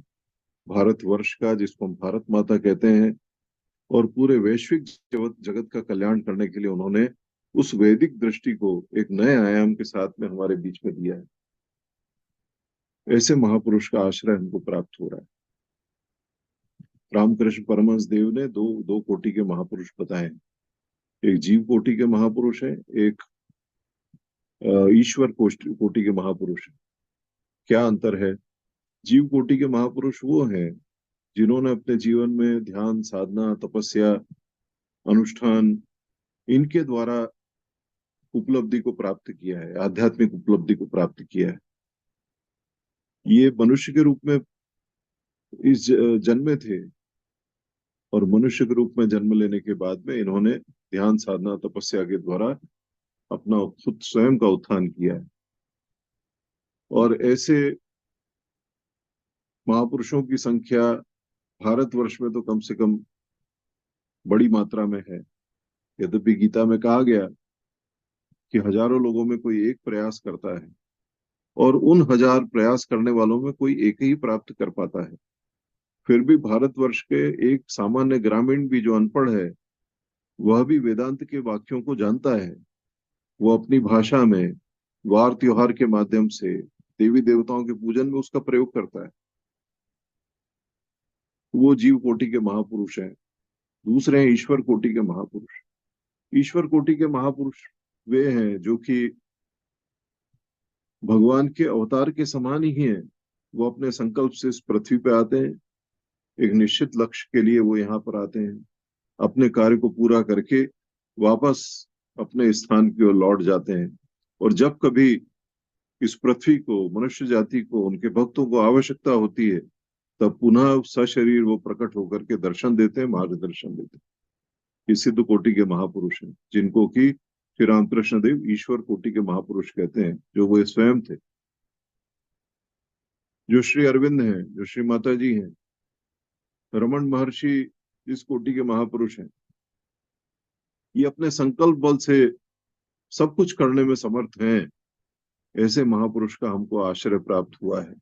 भारतवर्ष का जिसको हम भारत माता कहते हैं, और पूरे वैश्विक जगत का कल्याण करने के लिए उन्होंने उस वैदिक दृष्टि को एक नए आयाम के साथ में हमारे बीच में दिया है। ऐसे महापुरुष का आश्रय हमको प्राप्त हो रहा है। रामकृष्ण परमहंस देव ने दो दो कोटि के महापुरुष बताए हैं। एक जीव कोटि के महापुरुष है, एक ईश्वर कोटि के महापुरुष है। क्या अंतर है? जीव कोटि के महापुरुष वो हैं जिन्होंने अपने जीवन में ध्यान, साधना, तपस्या, अनुष्ठान, इनके द्वारा उपलब्धि को प्राप्त किया है, आध्यात्मिक उपलब्धि को प्राप्त किया है। ये मनुष्य के रूप में इस जन्मे थे, और मनुष्य के रूप में जन्म लेने के बाद में इन्होंने ध्यान, साधना, तपस्या के द्वारा अपना खुद स्वयं का उत्थान किया है। और ऐसे महापुरुषों की संख्या भारतवर्ष में तो कम से कम बड़ी मात्रा में है। यद्यपि गीता में कहा गया कि हजारों लोगों में कोई एक प्रयास करता है, और उन हजार प्रयास करने वालों में कोई एक ही प्राप्त कर पाता है। फिर भी भारतवर्ष के एक सामान्य ग्रामीण भी जो अनपढ़ है, वह भी वेदांत के वाक्यों को जानता है। वो अपनी भाषा में वार त्योहार के माध्यम से देवी देवताओं के पूजन में उसका प्रयोग करता है। वो जीव कोटि के महापुरुष हैं। दूसरे हैं ईश्वर कोटि के महापुरुष। ईश्वर कोटि के महापुरुष वे हैं जो कि भगवान के अवतार के समान ही हैं। वो अपने संकल्प से इस पृथ्वी पे आते हैं, एक निश्चित लक्ष्य के लिए वो यहाँ पर आते हैं, अपने कार्य को पूरा करके वापस अपने स्थान की ओर लौट जाते हैं। और जब कभी इस पृथ्वी को, मनुष्य जाति को, उनके भक्तों को आवश्यकता होती है, तब पुनः सशरीर वो प्रकट होकर के दर्शन देते हैं, मार्गदर्शन देते हैं। ये सिद्ध कोटि के महापुरुष हैं, जिनको कि श्री रामकृष्ण देव ईश्वर कोटि के महापुरुष कहते हैं, जो वो स्वयं थे। जो श्री अरविंद हैं, जो श्री माता जी हैं, रमन महर्षि इस कोटि के महापुरुष हैं। ये अपने संकल्प बल से सब कुछ करने में समर्थ हैं। ऐसे महापुरुष का हमको आश्रय प्राप्त हुआ है।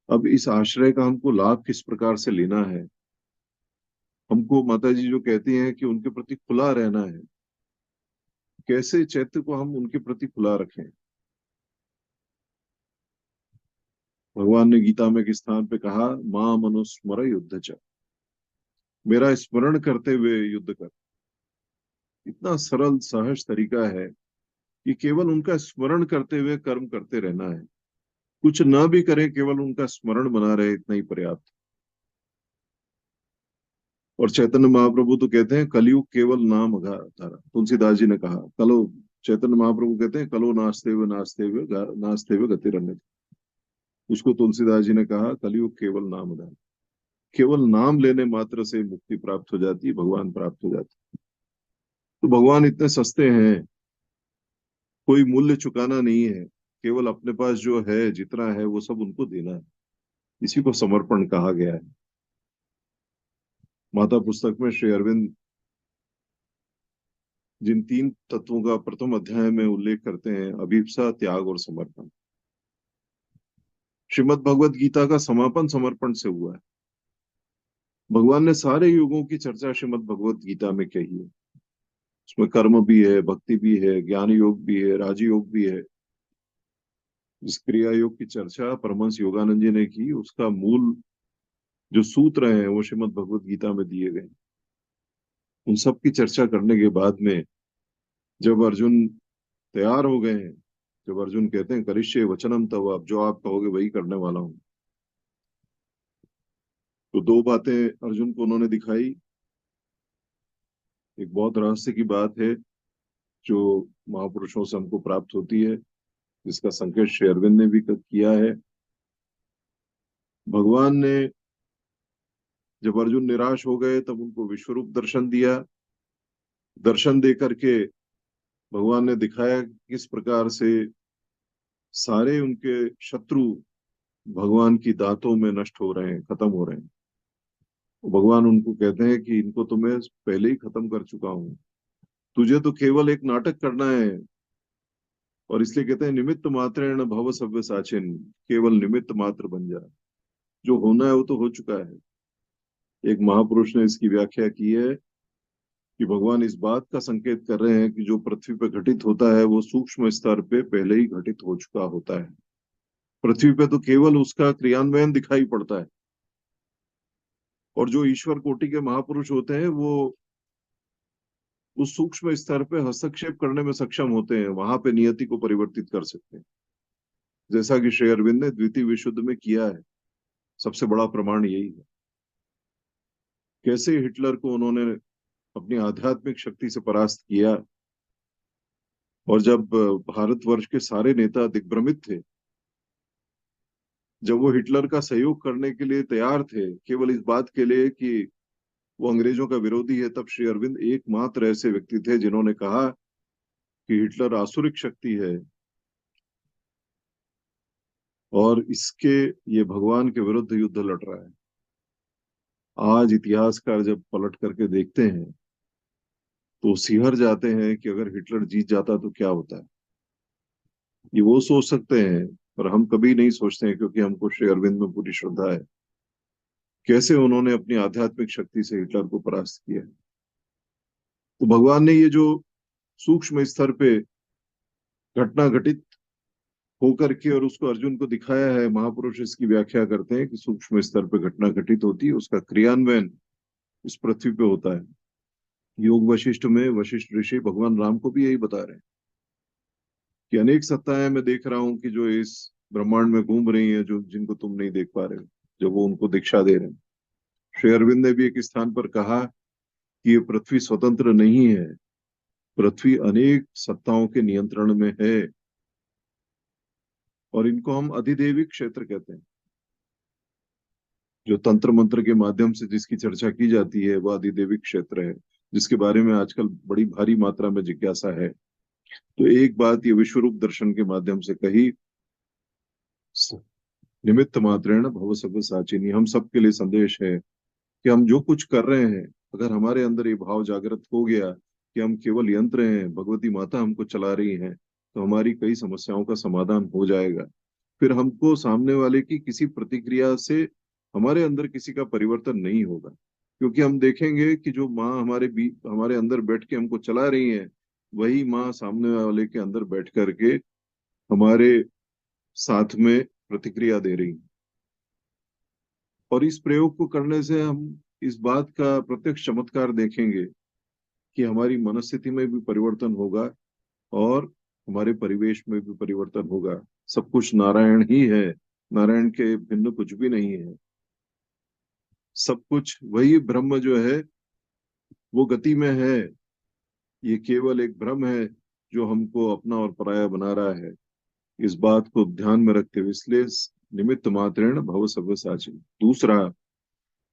अब इस आश्रय का हमको लाभ किस प्रकार से लेना है? हमको माता जी जो कहती हैं कि उनके प्रति खुला रहना है, कैसे चैत्य को हम उनके प्रति खुला रखें? भगवान ने गीता में एक स्थान पे कहा, मां मनुस्मर युद्ध च, मेरा स्मरण करते हुए युद्ध कर। इतना सरल सहज तरीका है कि केवल उनका स्मरण करते हुए कर्म करते रहना है। कुछ ना भी करें, केवल उनका स्मरण बना रहे, इतना ही पर्याप्त। और चैतन्य महाप्रभु तो कहते हैं, कलयुग केवल नाम धारा। तुलसीदास जी ने कहा, कलो, चैतन्य महाप्रभु कहते हैं, कलो नास्ते हुए नास्ते हुए नास्ते हुए गतिरन्य। उसको तुलसीदास जी ने कहा, कलयुग केवल नाम धारा। केवल नाम लेने मात्र से मुक्ति प्राप्त हो जाती है, भगवान प्राप्त हो जाती है। तो भगवान इतने सस्ते हैं, कोई मूल्य चुकाना नहीं है, केवल अपने पास जो है, जितना है, वो सब उनको देना है। इसी को समर्पण कहा गया है। माता पुस्तक में श्री अरविंद जिन तीन तत्वों का प्रथम अध्याय में उल्लेख करते हैं, अभिप्सा, त्याग और समर्पण, श्रीमद् भगवत गीता का समापन समर्पण से हुआ है। भगवान ने सारे युगों की चर्चा श्रीमद् भगवत गीता में कही है। उसमें कर्म भी है, भक्ति भी है, ज्ञान योग भी है, राजयोग भी है। इस क्रिया योग की चर्चा परमहंस योगानंद जी ने की, उसका मूल जो सूत्र हैं वो श्रीमद् भगवत गीता में दिए गए। उन सब की चर्चा करने के बाद में जब अर्जुन तैयार हो गए हैं, जब अर्जुन कहते हैं, करिष्ये वचनम तव, अब जो आप कहोगे वही करने वाला हूं, तो दो बातें अर्जुन को उन्होंने दिखाई। एक बहुत रहस्य की बात है जो महापुरुषों से हमको प्राप्त होती है, जिसका संकेत श्री अरविंद ने भी किया है। भगवान ने जब अर्जुन निराश हो गए तब उनको विश्वरूप दर्शन दिया। दर्शन दे करके भगवान ने दिखाया कि किस प्रकार से सारे उनके शत्रु भगवान की दातों में नष्ट हो रहे हैं, खत्म हो रहे हैं। भगवान उनको कहते हैं कि इनको तो मैं पहले ही खत्म कर चुका हूं, तुझे तो केवल एक नाटक करना है। और इसलिए कहते हैं निमित्त मात्रेण भव सव्य साचिन, केवल निमित्त मात्र बन जा, जो होना है वो तो हो चुका है। एक महापुरुष ने इसकी व्याख्या की है कि भगवान इस बात का संकेत कर रहे हैं कि जो पृथ्वी पर घटित होता है वो सूक्ष्म स्तर पे पहले ही घटित हो चुका होता है। पृथ्वी पे तो केवल उसका क्रियान्वयन दिखाई पड़ता है, और जो ईश्वर कोटि के महापुरुष होते हैं वो उस सूक्ष्म स्तर पे हस्तक्षेप करने में सक्षम होते हैं, वहां पे नियति को परिवर्तित कर सकते हैं, जैसा कि श्री अरविंद ने द्वितीय विशुद्ध में किया है। सबसे बड़ा प्रमाण यही है। कैसे हिटलर को उन्होंने अपनी आध्यात्मिक शक्ति से परास्त किया, और जब भारतवर्ष के सारे नेता दिग्भ्रमित थे, जब वो हिटलर का सहयोग करने के लिए तैयार थे केवल इस बात के लिए कि वो अंग्रेजों का विरोधी है, तब श्री अरविंद एकमात्र ऐसे व्यक्ति थे जिन्होंने कहा कि हिटलर आसुरिक शक्ति है और इसके ये भगवान के विरुद्ध युद्ध लड़ रहा है। आज इतिहासकार जब पलट करके देखते हैं तो सिहर जाते हैं कि अगर हिटलर जीत जाता तो क्या होता है। ये वो सोच सकते हैं, पर हम कभी नहीं सोचते हैं, क्योंकि हमको श्री अरविंद में पूरी श्रद्धा है। कैसे उन्होंने अपनी आध्यात्मिक शक्ति से हिटलर को परास्त किया। तो भगवान ने ये जो सूक्ष्म स्तर पे घटना घटित होकर के और उसको अर्जुन को दिखाया है, महापुरुष इसकी व्याख्या करते हैं कि सूक्ष्म स्तर पे घटना घटित होती है, उसका क्रियान्वयन इस पृथ्वी पे होता है। योग वशिष्ठ में वशिष्ठ ऋषि भगवान राम को भी यही बता रहे हैं कि अनेक सत्ताएं मैं देख रहा हूं कि जो इस ब्रह्मांड में घूम रही हैं, जो जिनको तुम नहीं देख पा रहे हो, जो वो उनको दीक्षा दे रहे हैं। श्री अरविंद ने भी एक स्थान पर कहा कि ये पृथ्वी स्वतंत्र नहीं है, पृथ्वी अनेक सत्ताओं के नियंत्रण में है, और इनको हम अधिदेविक क्षेत्र कहते हैं। जो तंत्र मंत्र के माध्यम से जिसकी चर्चा की जाती है वह अधिदेविक क्षेत्र है, जिसके बारे में आजकल बड़ी भारी मात्रा में जिज्ञासा है। तो एक बात ये विश्वरूप दर्शन के माध्यम से कही, निमित्त मात्रेण भव सब साचिनी, हम सबके लिए संदेश है कि हम जो कुछ कर रहे हैं, अगर हमारे अंदर ये भाव जागृत हो गया कि हम केवल यंत्र हैं, भगवती माता हमको चला रही हैं, तो हमारी कई समस्याओं का समाधान हो जाएगा। फिर हमको सामने वाले की किसी प्रतिक्रिया से हमारे अंदर किसी का परिवर्तन नहीं होगा, क्योंकि हम देखेंगे कि जो माँ हमारे अंदर बैठ के हमको चला रही है, वही माँ सामने वाले के अंदर बैठ करके हमारे साथ में प्रतिक्रिया दे रही है। और इस प्रयोग को करने से हम इस बात का प्रत्यक्ष चमत्कार देखेंगे कि हमारी मनस्थिति में भी परिवर्तन होगा और हमारे परिवेश में भी परिवर्तन होगा। सब कुछ नारायण ही है, नारायण के भिन्न कुछ भी नहीं है। सब कुछ वही ब्रह्म जो है वो गति में है, ये केवल एक भ्रम है जो हमको अपना और पराया बना रहा है। इस बात को ध्यान में रखते हुए इसलिए निमित्त मात्रेण भव सव्य साचिन। दूसरा,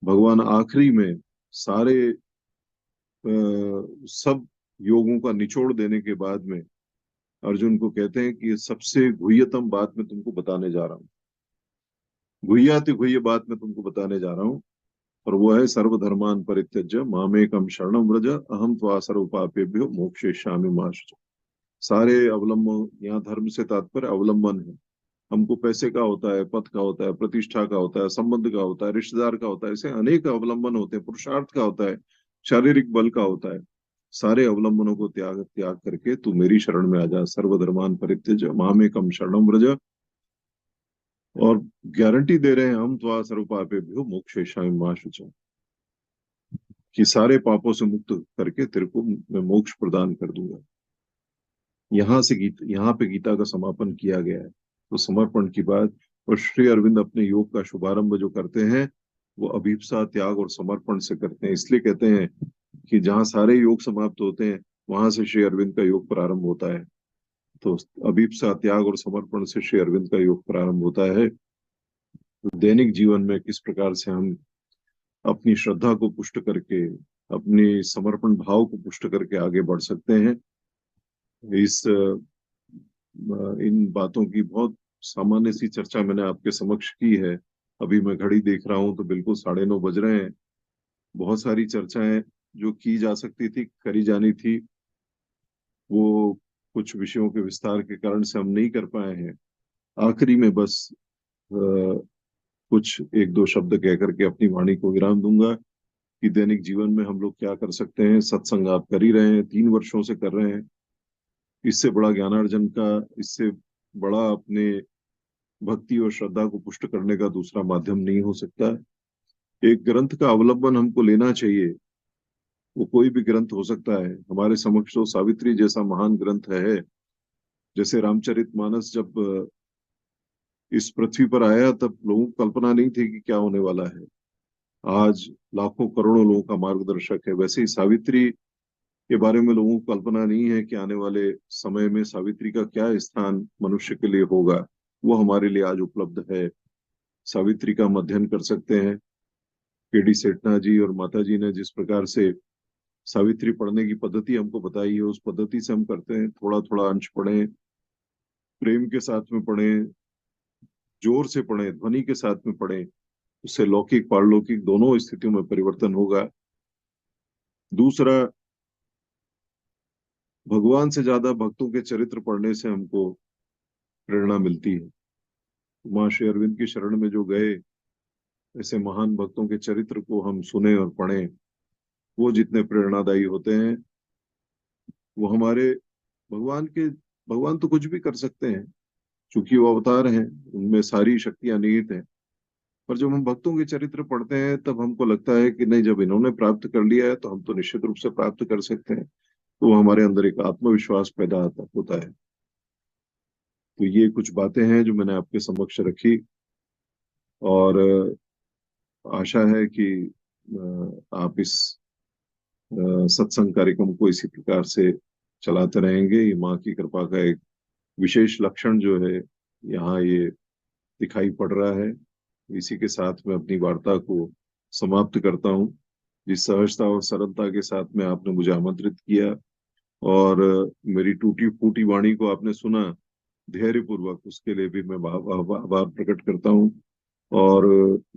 भगवान आखिरी में सारे सब योगों का निचोड़ देने के बाद में अर्जुन को कहते हैं कि सबसे गुह्यतम बात मैं तुमको बताने जा रहा हूँ, गुह्याति गुह्य बात मैं तुमको बताने जा रहा हूँ, और वो है सर्वधर्मान परित्यज्य मामेकम शरणम व्रज अहम त्वा सर्वपापेभ्यो मोक्षयिष्यामि मा शुचः। सारे अवलंबन, यहाँ धर्म से तात्पर्य अवलंबन है। हमको पैसे का होता है, पद का होता है, प्रतिष्ठा का होता है, संबंध का होता है, रिश्तेदार का होता है, ऐसे अनेक अवलंबन होते हैं, पुरुषार्थ का होता है, शारीरिक बल का होता है। सारे अवलंबनों को त्याग त्याग करके तू मेरी शरण में आ जा, सर्वधर्मान परित्यज मामेकम शरणम व्रज। और गारंटी दे रहे हैं हम त्वा सर्वपापेभ्यो मोक्षयिष्यामि मा शुचः, कि सारे पापों से मुक्त करके तेरे को मैं मोक्ष प्रदान कर दूंगा। यहाँ पे गीता का समापन किया गया है। तो समर्पण की बात, और श्री अरविंद अपने योग का शुभारंभ जो करते हैं वो अभिप्सा, त्याग और समर्पण से करते हैं। इसलिए कहते हैं कि जहाँ सारे योग समाप्त होते हैं वहां से श्री अरविंद का योग प्रारंभ होता है। तो अभिप्सा, त्याग और समर्पण से श्री अरविंद का योग प्रारंभ होता है। तो दैनिक जीवन में किस प्रकार से हम अपनी श्रद्धा को पुष्ट करके, अपनी समर्पण भाव को पुष्ट करके आगे बढ़ सकते हैं, इन बातों की बहुत सामान्य सी चर्चा मैंने आपके समक्ष की है। अभी मैं घड़ी देख रहा हूं तो बिल्कुल 9:30 बज रहे हैं। बहुत सारी चर्चाएं जो की जा सकती थी, करी जानी थी, वो कुछ विषयों के विस्तार के कारण से हम नहीं कर पाए हैं। आखिरी में बस कुछ एक दो शब्द कह करके अपनी वाणी को विराम दूंगा कि दैनिक जीवन में हम लोग क्या कर सकते हैं। सत्संग आप कर ही रहे हैं, 3 वर्षों से कर रहे हैं। इससे बड़ा ज्ञानार्जन का, इससे बड़ा अपने भक्ति और श्रद्धा को पुष्ट करने का दूसरा माध्यम नहीं हो सकता। एक ग्रंथ का अवलंबन हमको लेना चाहिए। वो कोई भी ग्रंथ हो सकता है। हमारे समक्ष तो सावित्री जैसा महान ग्रंथ है। जैसे रामचरितमानस जब इस पृथ्वी पर आया तब लोगों को कल्पना नहीं थी कि क्या होने वाला है। आज लाखों करोड़ों लोगों का मार्गदर्शक है। वैसे ही सावित्री के बारे में लोगों को कल्पना नहीं है कि आने वाले समय में सावित्री का क्या स्थान मनुष्य के लिए होगा। वो हमारे लिए आज उपलब्ध है। सावित्री का हम अध्ययन कर सकते हैं। केडी सेठना जी और माता जी ने जिस प्रकार से सावित्री पढ़ने की पद्धति हमको बताई है, उस पद्धति से हम करते हैं। थोड़ा थोड़ा अंश पढ़ें, प्रेम के साथ में पढ़ें, जोर से पढ़ें, ध्वनि के साथ में पढ़ें। उससे लौकिक पारलौकिक दोनों स्थितियों में परिवर्तन होगा। दूसरा, भगवान से ज्यादा भक्तों के चरित्र पढ़ने से हमको प्रेरणा मिलती है। माँ श्री अरविंद की शरण में जो गए, ऐसे महान भक्तों के चरित्र को हम सुने और पढ़ें, वो जितने प्रेरणादायी होते हैं, वो हमारे भगवान तो कुछ भी कर सकते हैं क्योंकि वो अवतार हैं, उनमें सारी शक्तियां निहित हैं। पर जब हम भक्तों के चरित्र पढ़ते हैं तब हमको लगता है कि नहीं, जब इन्होंने प्राप्त कर लिया है तो हम तो निश्चित रूप से प्राप्त कर सकते हैं। तो वो हमारे अंदर एक आत्मविश्वास पैदा होता है। तो ये कुछ बातें हैं जो मैंने आपके समक्ष रखी, और आशा है कि आप इस सत्संग कार्यक्रम को इसी प्रकार से चलाते रहेंगे। ये माँ की कृपा का एक विशेष लक्षण जो है यहाँ ये दिखाई पड़ रहा है। इसी के साथ मैं अपनी वार्ता को समाप्त करता हूँ। जिस सहजता और सरलता के साथ में आपने मुझे आमंत्रित किया और मेरी टूटी फूटी वाणी को आपने सुना धैर्य पूर्वक, उसके लिए भी मैं आभार प्रकट करता हूँ। और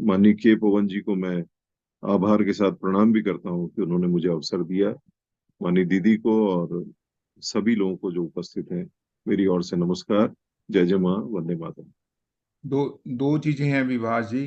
माननीय के पवन जी को मैं आभार के साथ प्रणाम भी करता हूँ कि उन्होंने मुझे अवसर दिया। माननीय दीदी को और सभी लोगों को जो उपस्थित हैं, मेरी ओर से नमस्कार। जय जय माँ, वंदे मातरम। दो दो चीजें हैं विभास जी।